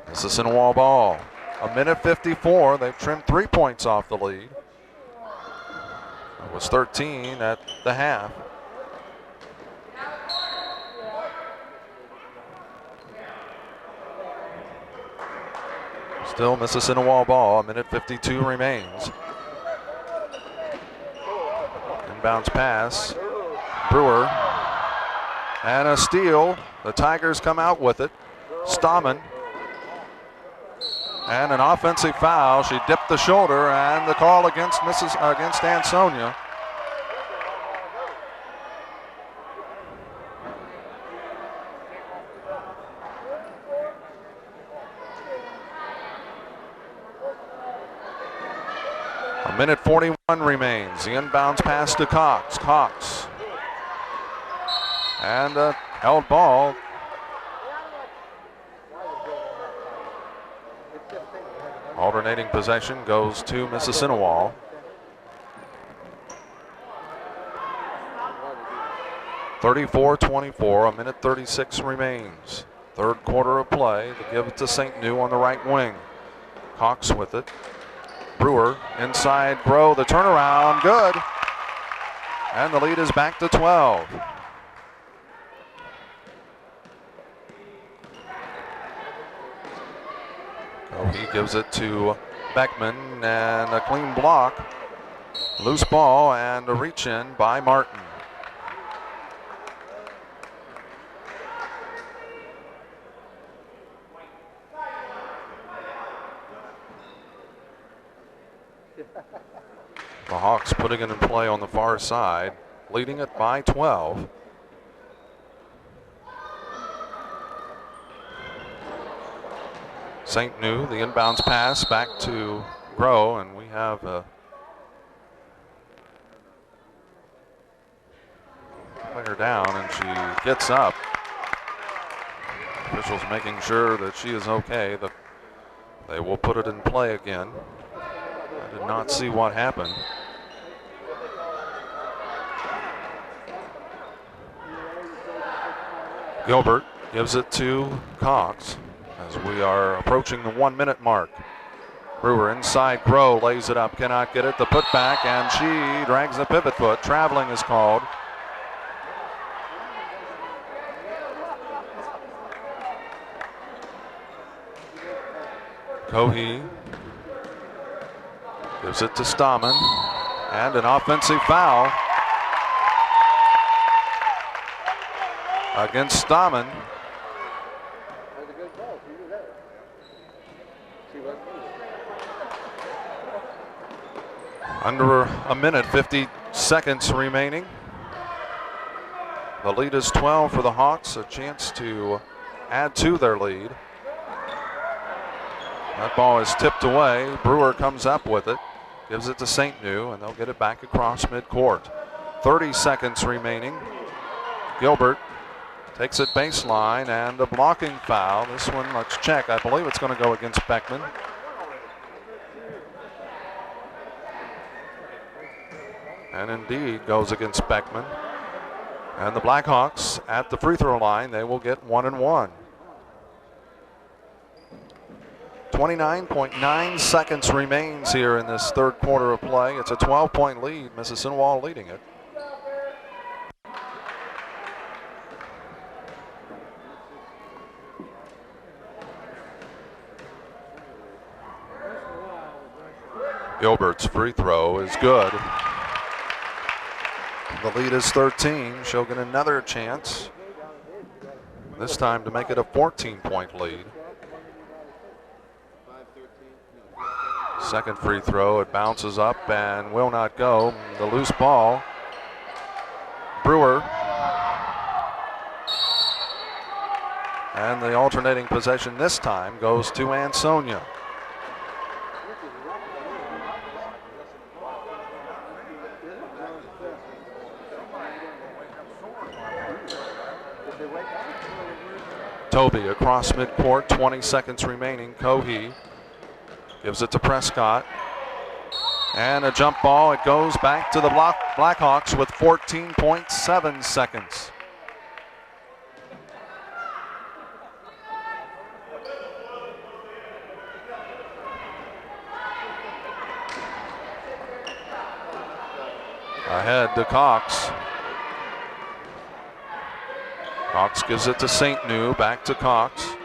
Mississinawa ball. 1:54. They've trimmed 3 points off the lead. It was 13 at the half. Still Mississinawa ball. 1:52 remains. Inbounds pass. Brewer. And a steal. The Tigers come out with it. Stammen. And an offensive foul. She dipped the shoulder, and the call against Ansonia. A minute 41 remains. The inbounds pass to Cox. Cox. And a held ball. Alternating possession goes to Mississinawa. (34-24). 1:36 remains. Third quarter of play. They give it to St. New on the right wing. Cox with it. Brewer inside Grow. The turnaround. Good. And the lead is back to 12. He gives it to Beckman, and a clean block. Loose ball and a reach in by Martin. The Hawks putting it in play on the far side, leading it by 12. St. New, the inbounds pass back to Grow, and we have a player down, and she gets up. Officials making sure that she is okay. They will put it in play again. I did not see what happened. Gilbert gives it to Cox as we are approaching the 1 minute mark. Brewer inside Grow, lays it up, cannot get it. The putback, and she drags the pivot foot. Traveling is called. Cohee gives it to Stammen, and an offensive foul against Stammen. Under a minute, 50 seconds remaining. The lead is 12 for the Hawks, a chance to add to their lead. That ball is tipped away. Brewer comes up with it, gives it to St. New, and they'll get it back across midcourt. 30 seconds remaining. Gilbert takes it baseline, and a blocking foul. This one, let's check. I believe it's going to go against Beckman. And indeed goes against Beckman. And the Blackhawks at the free throw line, they will get 1 and 1. 29.9 seconds remains here in this third quarter of play. It's a 12-point lead. Mississinawa leading it. Gilbert's free throw is good. The lead is 13. She'll get another chance, this time to make it a 14-point lead. Second free throw, it bounces up and will not go. The loose ball. Brewer. And the alternating possession this time goes to Ansonia. Toby across midcourt, 20 seconds remaining. Cohee gives it to Prescott. And a jump ball. It goes back to the Blackhawks with 14.7 seconds. Ahead to Cox. Cox gives it to St. New, back to Cox.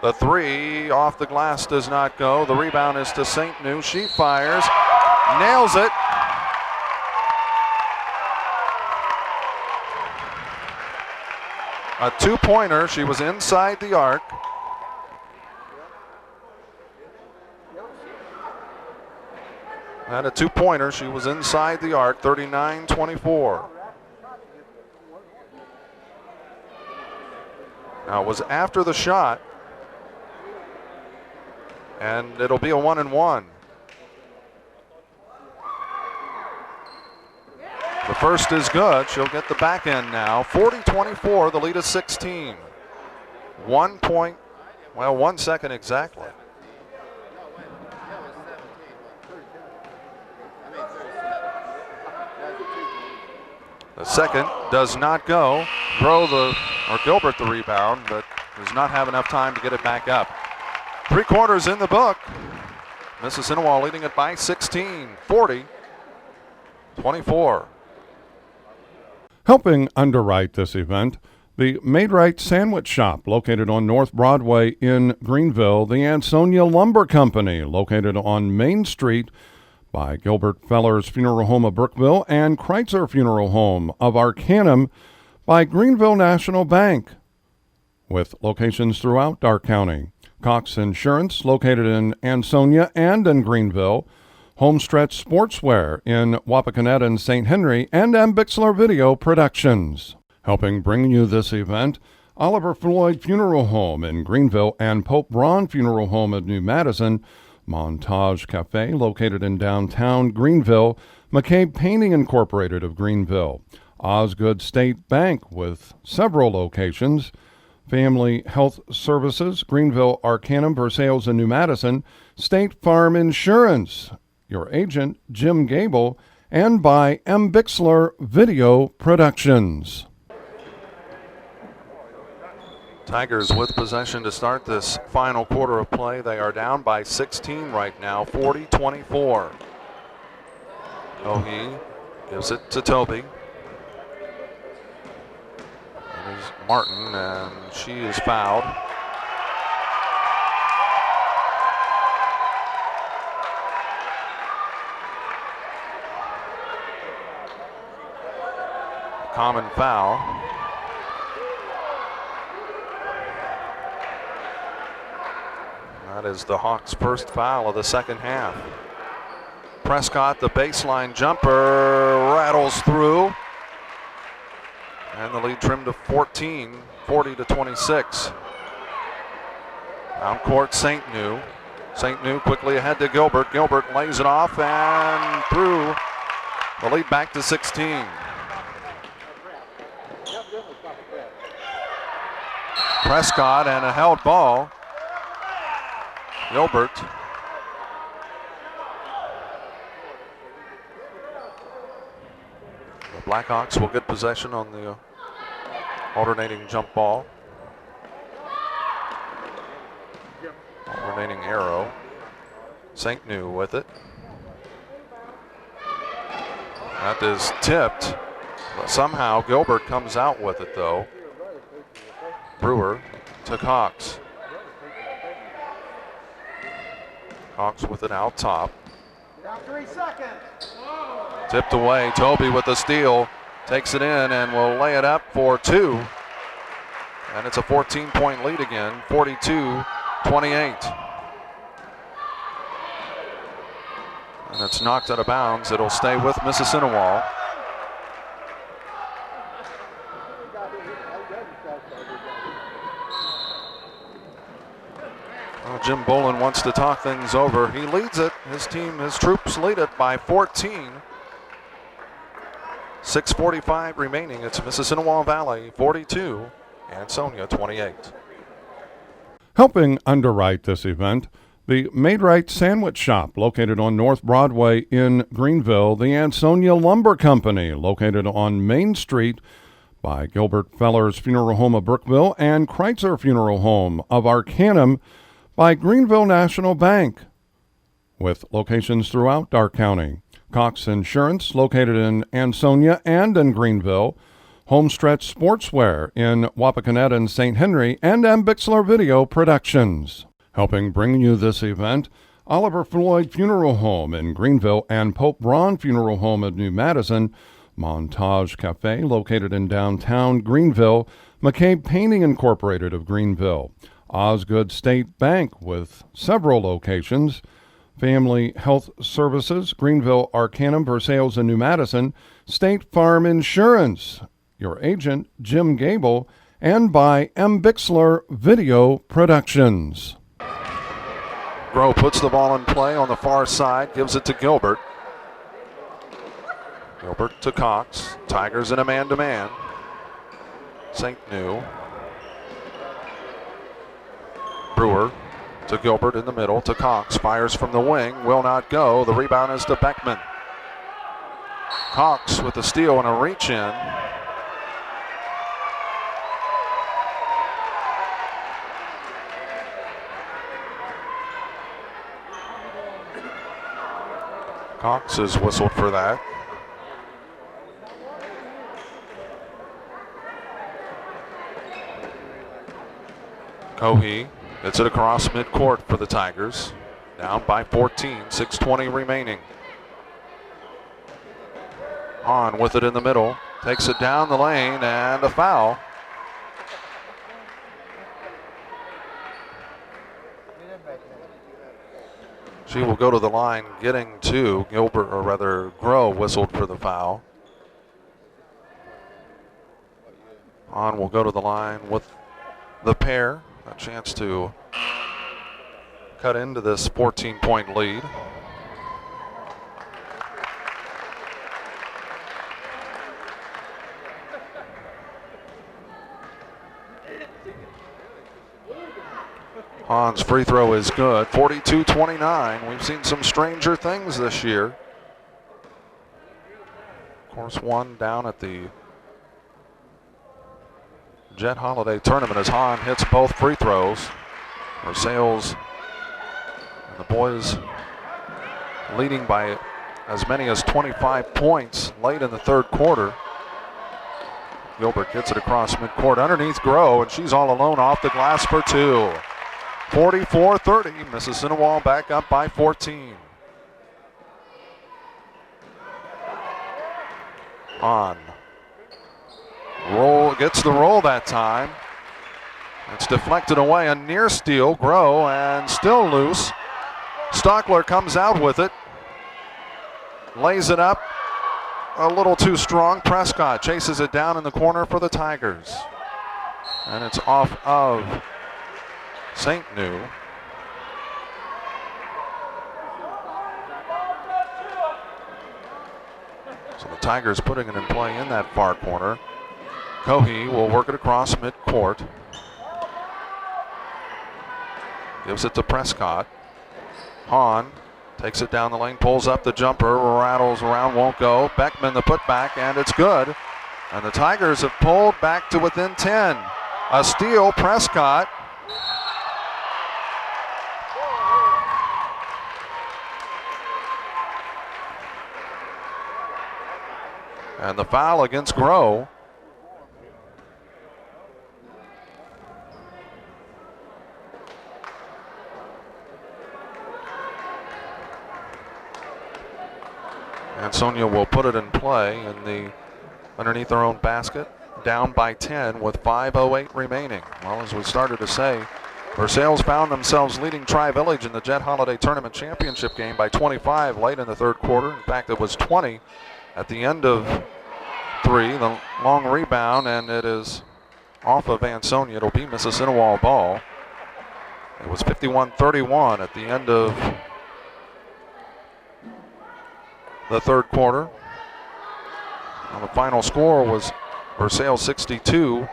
The three off the glass does not go. The rebound is to St. New. She fires, nails it. A two-pointer. She was inside the arc. And a two-pointer. She was inside the arc, 39-24. Now it was after the shot, and it'll be a 1-and-1. The first is good. She'll get the back end now. 40-24, the lead is 16. 1 second exactly. The second does not go. Gilbert the rebound, but does not have enough time to get it back up. 3 quarters in the book. Mississinawa leading it by 16, 40-24. Helping underwrite this event, the Maid-Rite Sandwich Shop, located on North Broadway in Greenville, the Ansonia Lumber Company, located on Main Street by Gilbert Feller's Funeral Home of Brookville, and Kreitzer Funeral Home of Arcanum by Greenville National Bank, with locations throughout Darke County. Cox Insurance, located in Ansonia and in Greenville. Homestretch Sportswear in Wapakoneta and St. Henry, and Bixler Video Productions. Helping bring you this event, Oliver Floyd Funeral Home in Greenville and Pope Braun Funeral Home of New Madison, Montage Cafe, located in downtown Greenville, McCabe Painting Incorporated of Greenville, Osgood State Bank with several locations, Family Health Services, Greenville, Arcanum, Versailles, and New Madison, State Farm Insurance, your agent, Jim Gable, and by Bixler Video Productions. Tigers with possession to start this final quarter of play. They are down by 16 right now, 40-24. Cohee gives it to Toby. It is Martin, and she is fouled. Common foul. That is the Hawks' first foul of the second half. Prescott, the baseline jumper, rattles through. And the lead trimmed to 14, 40-26. Down court, St. New. St. New quickly ahead to Gilbert. Gilbert lays it off and through. The lead back to 16. Prescott and a held ball. Gilbert. The Blackhawks will get possession on the alternating jump ball. Alternating arrow. St. New with it. That is tipped. But somehow Gilbert comes out with it though. Brewer to Cox. Cox with it out top. Down 3 seconds. Tipped away. Toby with the steal. Takes it in and will lay it up for 2. And it's a 14-point lead again, 42-28. And it's knocked out of bounds. It'll stay with Mississinawa. Well, Jim Bolin wants to talk things over. He leads it. His team, his troops lead it by 14. 6:45 remaining. It's Mississinawa Valley 42, Ansonia 28. Helping underwrite this event, the Made-Right Sandwich Shop, located on North Broadway in Greenville, the Ansonia Lumber Company, located on Main Street by Gilbert Feller's Funeral Home of Brookville, and Kreitzer Funeral Home of Arcanum by Greenville National Bank, with locations throughout Darke County. Cox Insurance, located in Ansonia and in Greenville, Homestretch Sportswear in Wapakoneta and St. Henry, and Bixler Video Productions. Helping bring you this event, Oliver Floyd Funeral Home in Greenville and Pope Braun Funeral Home of New Madison, Montage Cafe, located in downtown Greenville, McCabe Painting Incorporated of Greenville, Osgood State Bank with several locations, Family Health Services, Greenville, Arcanum, Versailles, and New Madison, State Farm Insurance, your agent, Jim Gable, and by Bixler Video Productions. Groh puts the ball in play on the far side, gives it to Gilbert. Gilbert to Cox. Tigers in a man-to-man. St. New. Brewer to Gilbert in the middle to Cox. Fires from the wing. Will not go. The rebound is to Beckman. Cox with the steal and a reach in. Cox is whistled for that. Cohee gets it across midcourt for the Tigers. Down by 14, 6:20 remaining. Hahn with it in the middle. Takes it down the lane and a foul. She will go to the line getting to Gilbert, or rather Groh whistled for the foul. Hahn will go to the line with the pair. A chance to cut into this 14-point lead. Hahn's free throw is good. 42-29. We've seen some stranger things this year. Of course, one down at the Jet Holiday Tournament as Hahn hits both free throws. Versailles and the boys leading by as many as 25 points late in the third quarter. Gilbert gets it across midcourt underneath Groh, and she's all alone off the glass for two. 44-30, Mississinawa back up by 14. Hahn gets the roll that time. It's deflected away, a near steal. Groh, and still loose. Stockler comes out with it. Lays it up a little too strong. Prescott chases it down in the corner for the Tigers. And it's off of St. New. So the Tigers putting it in play in that far corner. Cohee will work it across midcourt. Gives it to Prescott. Hahn takes it down the lane, pulls up the jumper, rattles around, won't go. Beckman the putback, and it's good. And the Tigers have pulled back to within 10. A steal, Prescott. And the foul against Groh. Ansonia will put it in play underneath their own basket, down by 10 with 5:08 remaining. Well, as we started to say, Versailles found themselves leading Tri-Village in the Jet Holiday Tournament Championship game by 25 late in the third quarter. In fact, it was 20 at the end of 3. The long rebound, and it is off of Ansonia. It'll be Mississinawa ball. It was 51-31 at the end of the third quarter. And the final score was Versailles 62.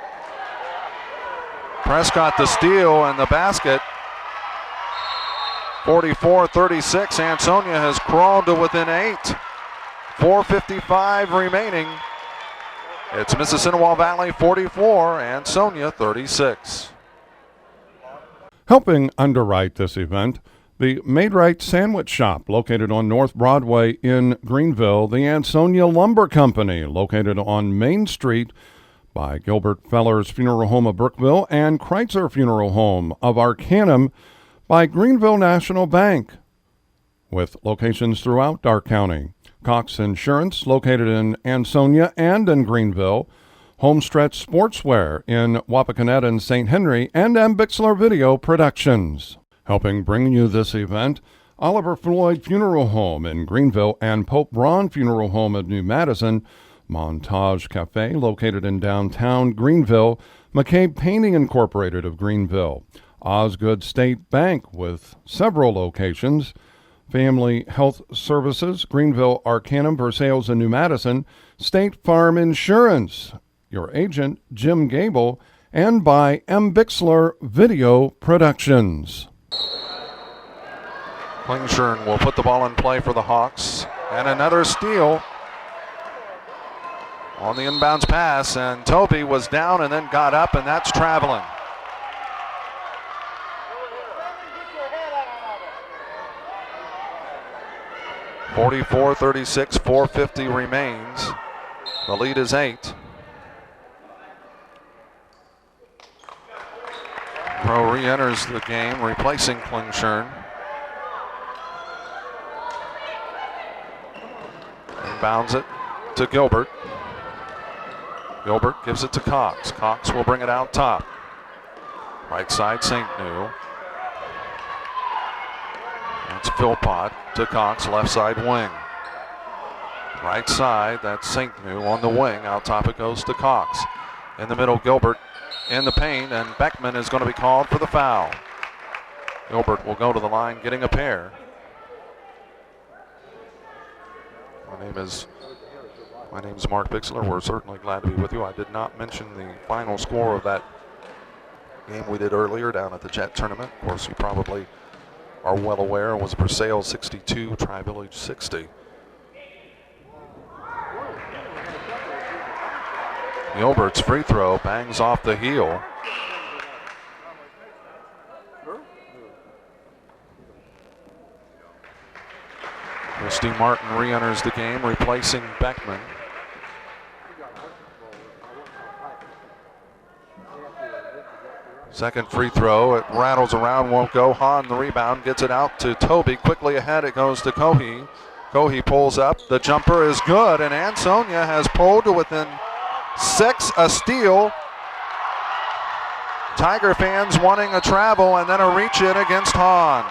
Prescott the steal and the basket. 44-36. Ansonia has crawled to within 8. 4:55 remaining. It's Mississinawa Valley 44, Ansonia 36. Helping underwrite this event, the Made-Right Sandwich Shop, located on North Broadway in Greenville, the Ansonia Lumber Company, located on Main Street by Gilbert Feller's Funeral Home of Brookville and Kreitzer Funeral Home of Arcanum by Greenville National Bank, with locations throughout Darke County. Cox Insurance, located in Ansonia and in Greenville, Homestretch Sportswear in Wapakoneta and St. Henry, and Bixler Video Productions. Helping bring you this event, Oliver Floyd Funeral Home in Greenville and Pope Braun Funeral Home in New Madison, Montage Cafe, located in downtown Greenville, McCabe Painting Incorporated of Greenville, Osgood State Bank with several locations, Family Health Services, Greenville, Arcanum, Versailles, and New Madison, State Farm Insurance, your agent, Jim Gable, and by Bixler Video Productions. Klingshirn will put the ball in play for the Hawks. And another steal on the inbounds pass. And Toby was down and then got up, and that's traveling. (44-36), 4:50 remains. The lead is 8. Pro re-enters the game, replacing Klingshirn. Inbounds it to Gilbert. Gilbert gives it to Cox. Cox will bring it out top. Right side, St. New. That's Philpott to Cox, left side wing. Right side, that's St. New on the wing. Out top it goes to Cox. In the middle, Gilbert in the paint, and Beckman is going to be called for the foul. Gilbert will go to the line, getting a pair. My name is Mark Bixler. We're certainly glad to be with you. I did not mention the final score of that game we did earlier down at the Jet Tournament. Of course, you probably are well aware it was Versailles 62, Tri-Village 60. Gilbert's free throw bangs off the heel. Christy Martin re-enters the game, replacing Beckman. Second free throw, it rattles around, won't go. Hahn the rebound, gets it out to Toby. Quickly ahead, it goes to Cohey. Cohey pulls up, the jumper is good, and Ansonia has pulled to within 6, a steal. Tiger fans wanting a travel and then a reach in against Hahn.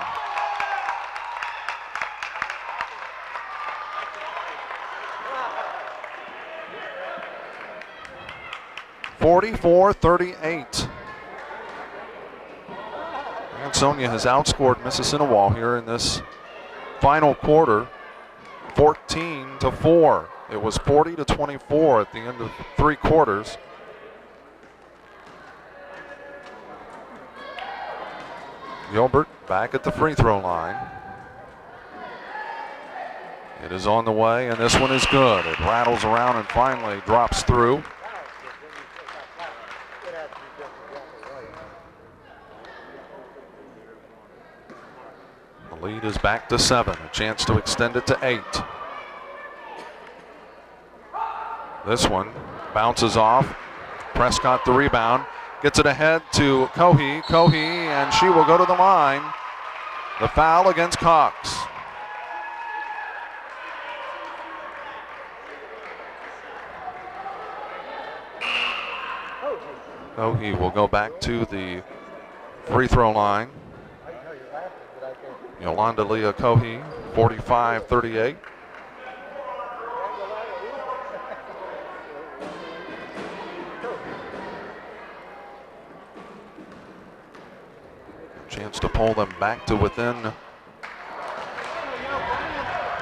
(44-38). Ansonia has outscored Mississinawa here in this final quarter, 14-4. It was 40-24 at the end of 3 quarters. Gilbert back at the free throw line. It is on the way, and this one is good. It rattles around and finally drops through. The lead is back to 7, a chance to extend it to 8. This one bounces off. Prescott the rebound. Gets it ahead to Cohey. Cohey, and she will go to the line. The foul against Cox. Cohey will go back to the free throw line. Yolanda Leah Cohey, 45-38. Chance to pull them back to within, well,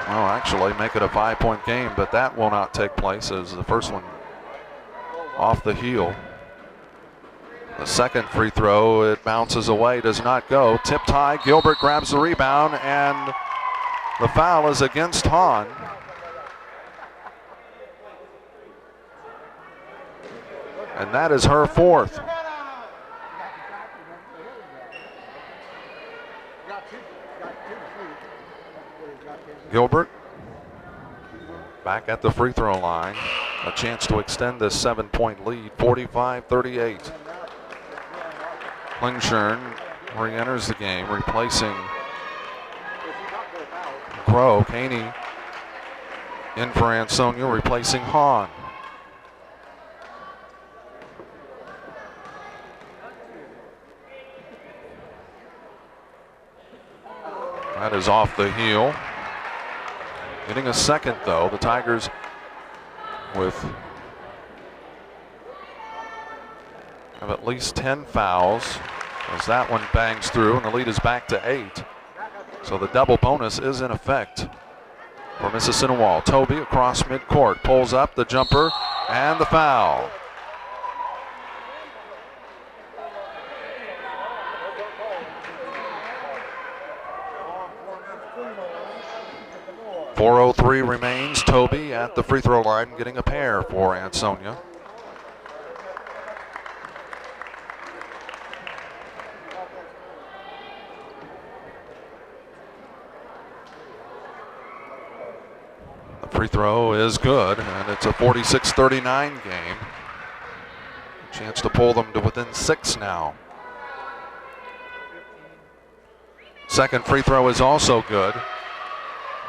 actually make it a 5-point game, but that will not take place as the first one off the heel. The second free throw, it bounces away, does not go. Tipped high, Gilbert grabs the rebound, and the foul is against Hahn. And that is her fourth. Gilbert back at the free throw line. A chance to extend this 7-point lead, 45-38. Klingshirn re-enters the game, replacing Crow. Caney in for Ansonia, replacing Hahn. That is off the heel. Getting a second though. The Tigers have at least 10 fouls as that one bangs through, and the lead is back to 8. So the double bonus is in effect for Mississinawa. Toby across midcourt, pulls up the jumper and the foul. .403 remains. Toby at the free throw line getting a pair for Ansonia. The free throw is good, and it's a 46-39 game. Chance to pull them to within 6 now. Second free throw is also good.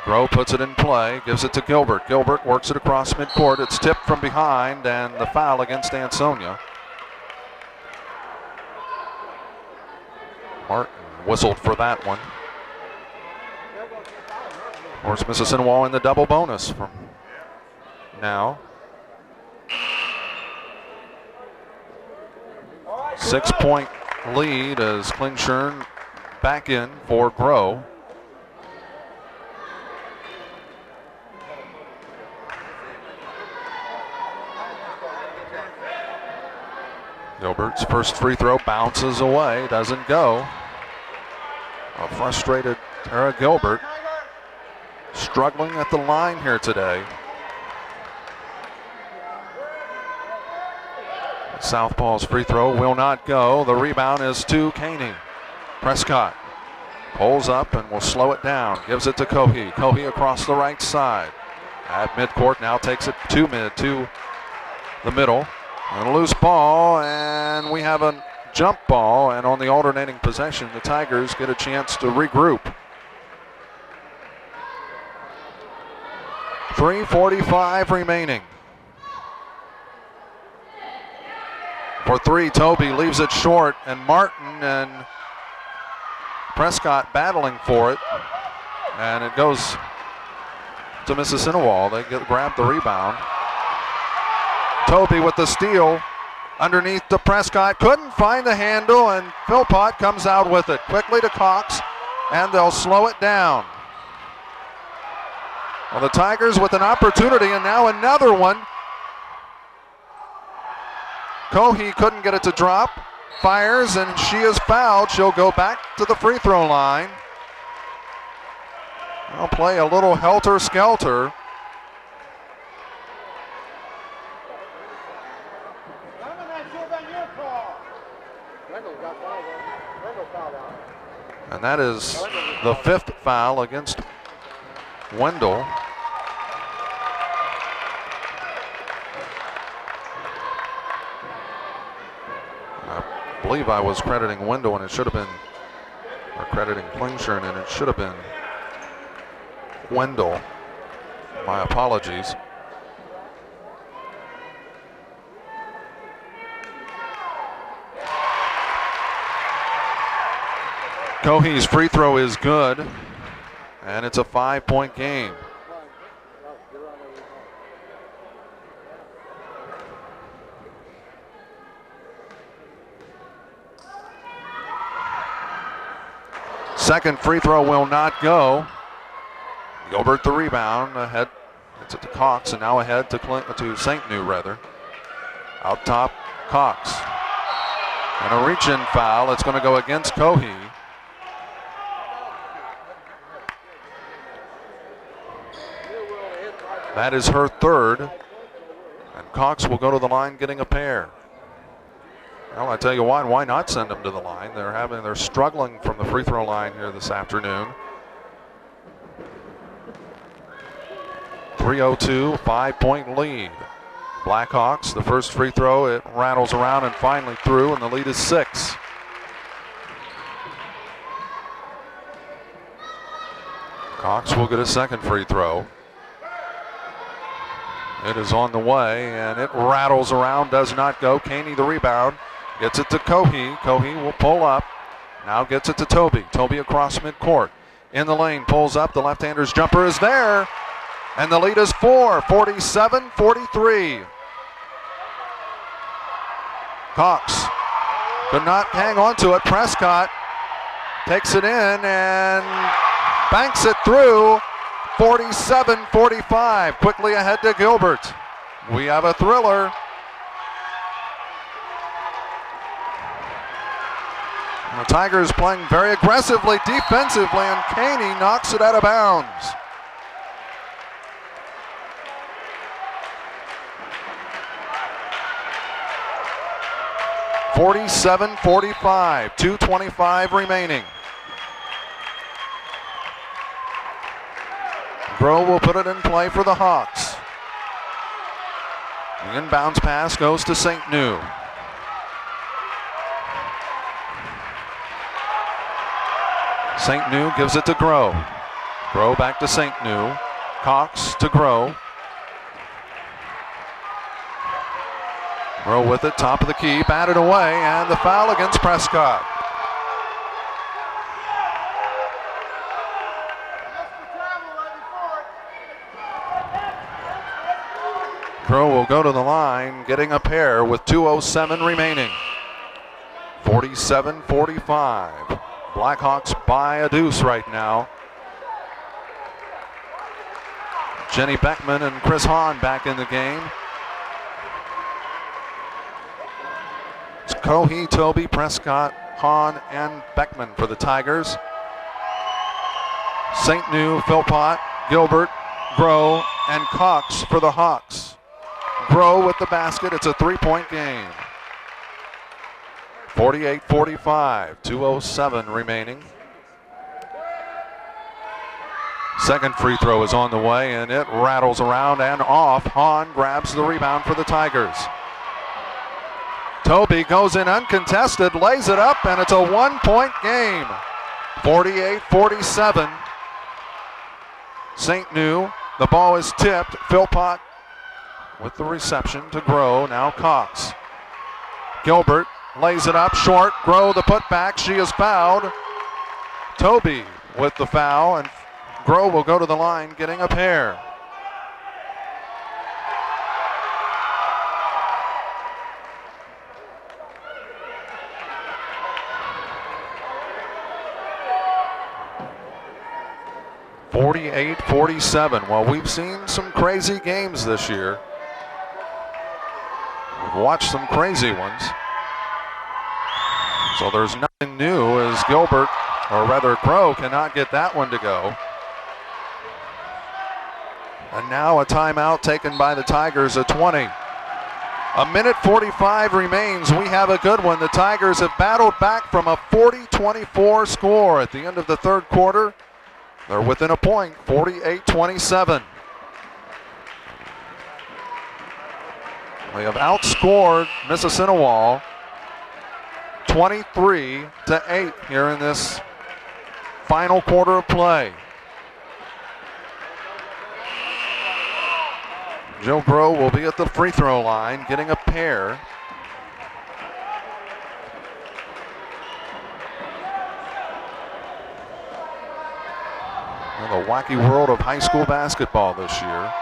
Groh puts it in play, gives it to Gilbert. Gilbert works it across midcourt. It's tipped from behind, and the foul against Ansonia. Martin whistled for that one. Of course, Mississinawa in the double bonus from now. 6-point lead as Klingshirn back in for Groh. Gilbert's first free throw bounces away, doesn't go. A frustrated Tara Gilbert struggling at the line here today. Southpaw's free throw will not go. The rebound is to Caney. Prescott pulls up and will slow it down. Gives it to Cohey. Cohey across the right side. At midcourt now takes it to the middle. And a loose ball, and we have a jump ball, and on the alternating possession, the Tigers get a chance to regroup. 3:45 remaining. For three, Toby leaves it short, and Martin and Prescott battling for it, and it goes to Mississinawa. They grab the rebound. Toby with the steal underneath to Prescott. Couldn't find the handle, and Philpott comes out with it. Quickly to Cox, and they'll slow it down. Well, the Tigers with an opportunity, and now another one. Cohey couldn't get it to drop. Fires, and she is fouled. She'll go back to the free throw line. They'll play a little helter-skelter. And that is the 5th foul against Wendell. I believe I was crediting Wendell, and it should have been, or crediting Klingshirn, and it should have been Wendell. My apologies. Cohee's free throw is good, and it's a 5-point game. Second free throw will not go. Gilbert the rebound, ahead. It's to Cox, and now ahead to St. New rather. Out top, Cox. And a reach-in foul. It's going to go against Cohee. That is her third. And Cox will go to the line getting a pair. Well, I tell you why not send them to the line? They're struggling from the free throw line here this afternoon. 3:02, 5-point lead. Blackhawks, the first free throw, it rattles around and finally through, and the lead is 6. Cox will get a second free throw. It is on the way, and it rattles around, does not go. Caney the rebound, gets it to Cohee. Cohee will pull up, now gets it to Toby. Toby across midcourt. In the lane, pulls up, the left-hander's jumper is there, and the lead is 4, 47-43. Cox could not hang on to it. Prescott takes it in and banks it through. 47-45. Quickly ahead to Gilbert. We have a thriller. And the Tigers playing very aggressively defensively, and Caney knocks it out of bounds. (47-45), 2:25 remaining. Groh will put it in play for the Hawks. The inbounds pass goes to St. New. St. New gives it to Groh. Groh back to St. New. Cox to Groh. Groh with it, top of the key, batted away, and the foul against Prescott. Groh will go to the line, getting a pair with 2:07 remaining. 47-45. Blackhawks by a deuce right now. Jenny Beckman and Chris Hahn back in the game. It's Cohee, Toby, Prescott, Hahn, and Beckman for the Tigers. St. New, Philpott, Gilbert, Groh, and Cox for the Hawks. Groh with the basket. It's a 3-point game. 48-45, 2:07 remaining. Second free throw is on the way, and it rattles around and off. Hahn grabs the rebound for the Tigers. Toby goes in uncontested, lays it up, and it's a 1-point game. 48-47. St. New, the ball is tipped. Philpott with the reception to Groh, now Cox. Gilbert lays it up short. Groh the putback, she is fouled. Toby with the foul, and Groh will go to the line getting a pair. (48-47). Well, we've seen some crazy games this year. We've watched some crazy ones. So there's nothing new as Gilbert, or rather Groh, cannot get that one to go. And now a timeout taken by the Tigers at 20. A minute 45 remains. We have a good one. The Tigers have battled back from a 40-24 score at the end of the third quarter. They're within a point, 48-27. They have outscored Mississinawa 23-8 here in this final quarter of play. Joe Groh will be at the free throw line getting a pair. The wacky world of high school basketball this year.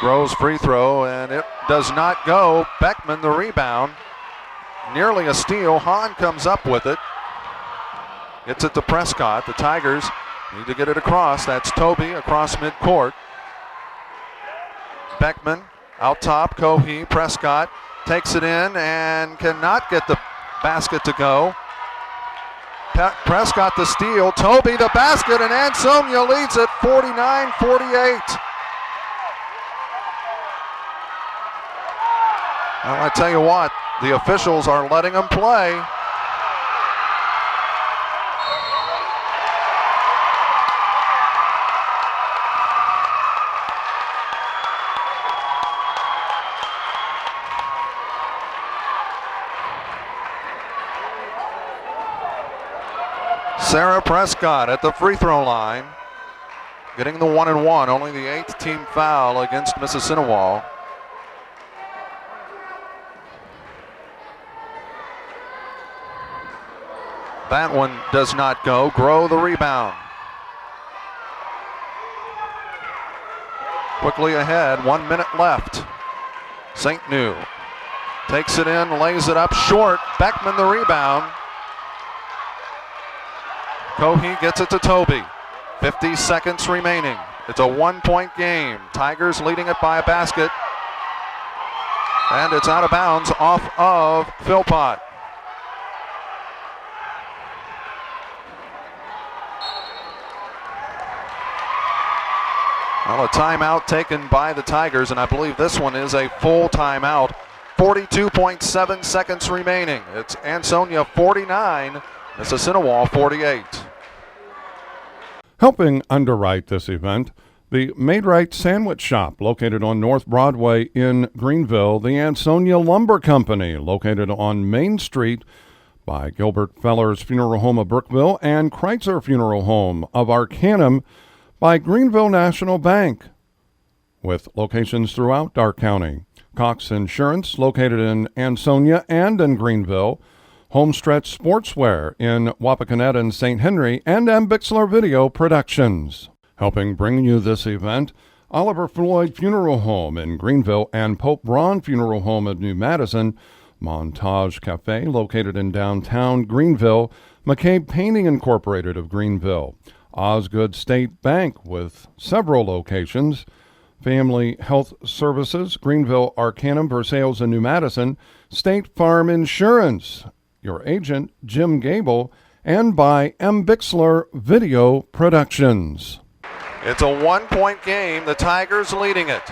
Rose free throw, and it does not go. Beckman the rebound. Nearly a steal. Hahn comes up with it. Gets it to Prescott. The Tigers need to get it across. That's Toby across midcourt. Beckman out top. Cohee. Prescott takes it in and cannot get the basket to go. Prescott the steal. Toby the basket, and Ansonia leads it 49-48. Well, I tell you what, the officials are letting them play. Sarah Prescott at the free throw line, getting the 1-and-1, only the 8th team foul against Mississinawa. That one does not go. Grow the rebound. Quickly ahead, 1 minute left. St. New takes it in, lays it up short. Beckman the rebound. Cohee gets it to Toby. 50 seconds remaining. It's a 1-point game. Tigers leading it by a basket. And it's out of bounds off of Philpott. Well, a timeout taken by the Tigers, and I believe this one is a full timeout. 42.7 seconds remaining. It's Ansonia 49, Mississinawa 48. Helping underwrite this event, the Made-Right Sandwich Shop, located on North Broadway in Greenville, the Ansonia Lumber Company, located on Main Street by Gilbert Feller's Funeral Home of Brookville and Kreitzer Funeral Home of Arcanum, by Greenville National Bank, with locations throughout Darke County. Cox Insurance, located in Ansonia and in Greenville. Homestretch Sportswear in Wapakoneta and St. Henry, and Bixler Video Productions. Helping bring you this event, Oliver Floyd Funeral Home in Greenville and Pope Braun Funeral Home in New Madison. Montage Cafe, located in downtown Greenville. McCabe Painting Incorporated of Greenville. Osgood State Bank with several locations. Family Health Services, Greenville, Arcanum, Versailles, and New Madison. State Farm Insurance, your agent, Jim Gable, and by Bixler Video Productions. It's a 1-point game. The Tigers leading it.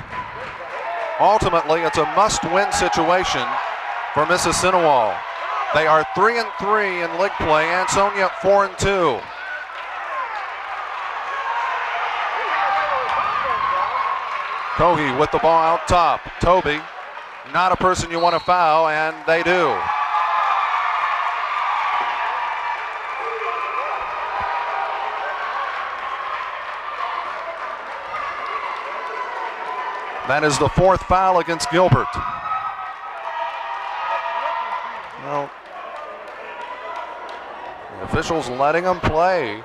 Ultimately, it's a must-win situation for Mississinawa. They are 3-3 in league play. Ansonia 4-2. Cohee with the ball out top. Toby, not a person you want to foul, and they do. That is the 4th foul against Gilbert. Well, the officials letting them play.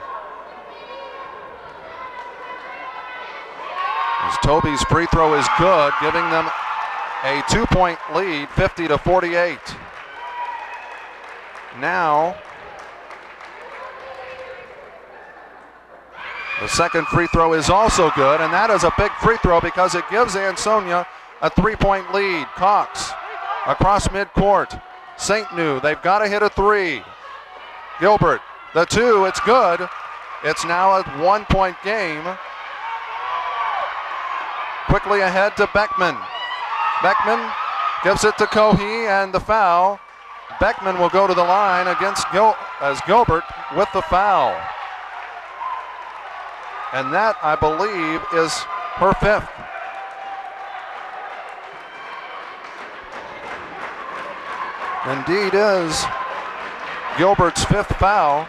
As Toby's free throw is good, giving them a 2-point lead, 50-48. Now, the second free throw is also good, and that is a big free throw because it gives Ansonia a 3-point lead. Cox across midcourt. St. New, they've got to hit a 3. Gilbert, the 2, it's good. It's now a 1-point game. Quickly ahead to Beckman. Beckman gives it to Cohee, and the foul. Beckman will go to the line against Gilbert with the foul. And that, I believe, is her 5th. Indeed is Gilbert's 5th foul.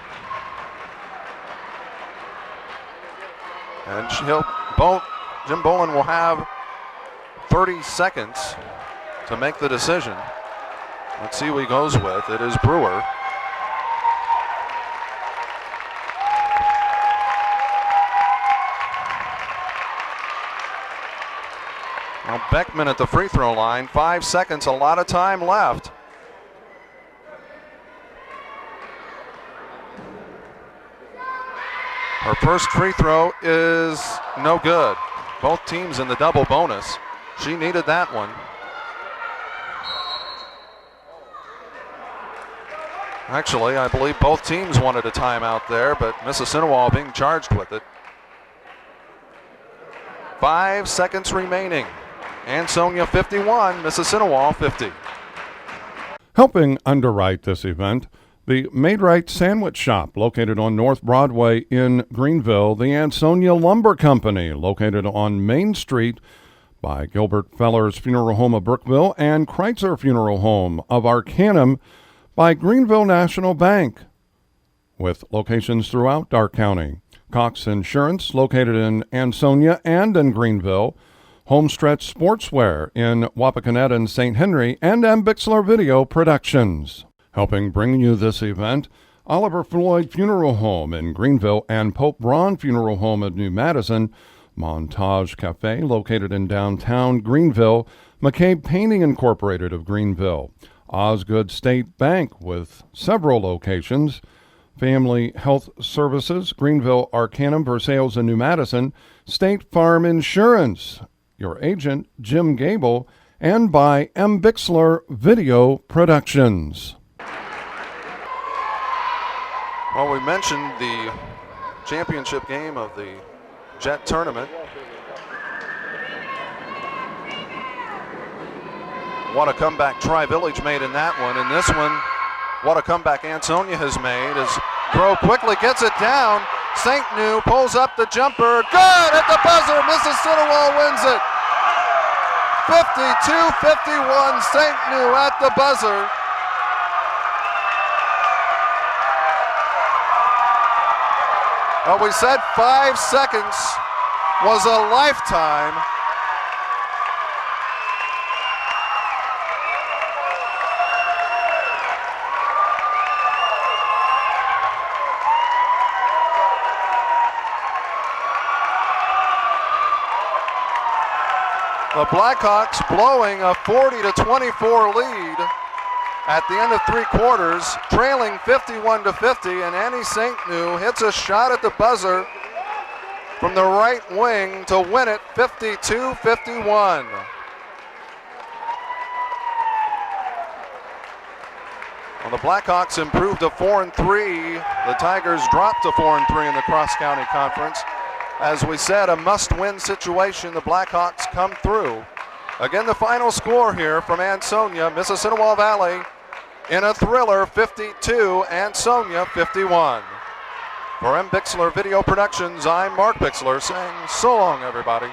And Jim Bolin will have 30 seconds to make the decision. Let's see who he goes with. It is Brewer. Beckman at the free throw line. 5 seconds, a lot of time left. Her first free throw is no good. Both teams in the double bonus. She needed that one. Actually, I believe both teams wanted a timeout there, but Mississinawa being charged with it. 5 seconds remaining. Ansonia 51, Mississinawa 50. Helping underwrite this event, the Made-Right Sandwich Shop, located on North Broadway in Greenville, the Ansonia Lumber Company, located on Main Street by Gilbert Feller's Funeral Home of Brookville, and Kreitzer Funeral Home of Arcanum by Greenville National Bank, with locations throughout Darke County. Cox Insurance, located in Ansonia and in Greenville, Homestretch Sportswear in Wapakoneta and St. Henry, and Bixler Video Productions. Helping bring you this event, Oliver Floyd Funeral Home in Greenville and Pope Braun Funeral Home in New Madison, Montage Cafe, located in downtown Greenville, McCabe Painting Incorporated of Greenville, Osgood State Bank with several locations, Family Health Services, Greenville, Arcanum, Versailles, and New Madison, State Farm Insurance, your agent, Jim Gable, and by Bixler Video Productions. Well, we mentioned the championship game of the Jet Tournament. What a comeback Tri-Village made in that one. And this one, what a comeback Ansonia has made as Groh quickly gets it down. St. New pulls up the jumper. Good at the buzzer. Mississinawa wins it. 52-51, St. New at the buzzer. Well, we said 5 seconds was a lifetime. The Blackhawks blowing a 40-24 lead at the end of 3 quarters, trailing 51-50, and Annie St. New hits a shot at the buzzer from the right wing to win it 52-51. Well, the Blackhawks improved to 4-3. The Tigers dropped to 4-3 in the Cross-County Conference. As we said, a must-win situation. The Blackhawks come through. Again, the final score here from Ansonia, Mississinawa Valley, in a thriller, 52, Ansonia 51. For Bixler Video Productions, I'm Mark Bixler saying so long, everybody.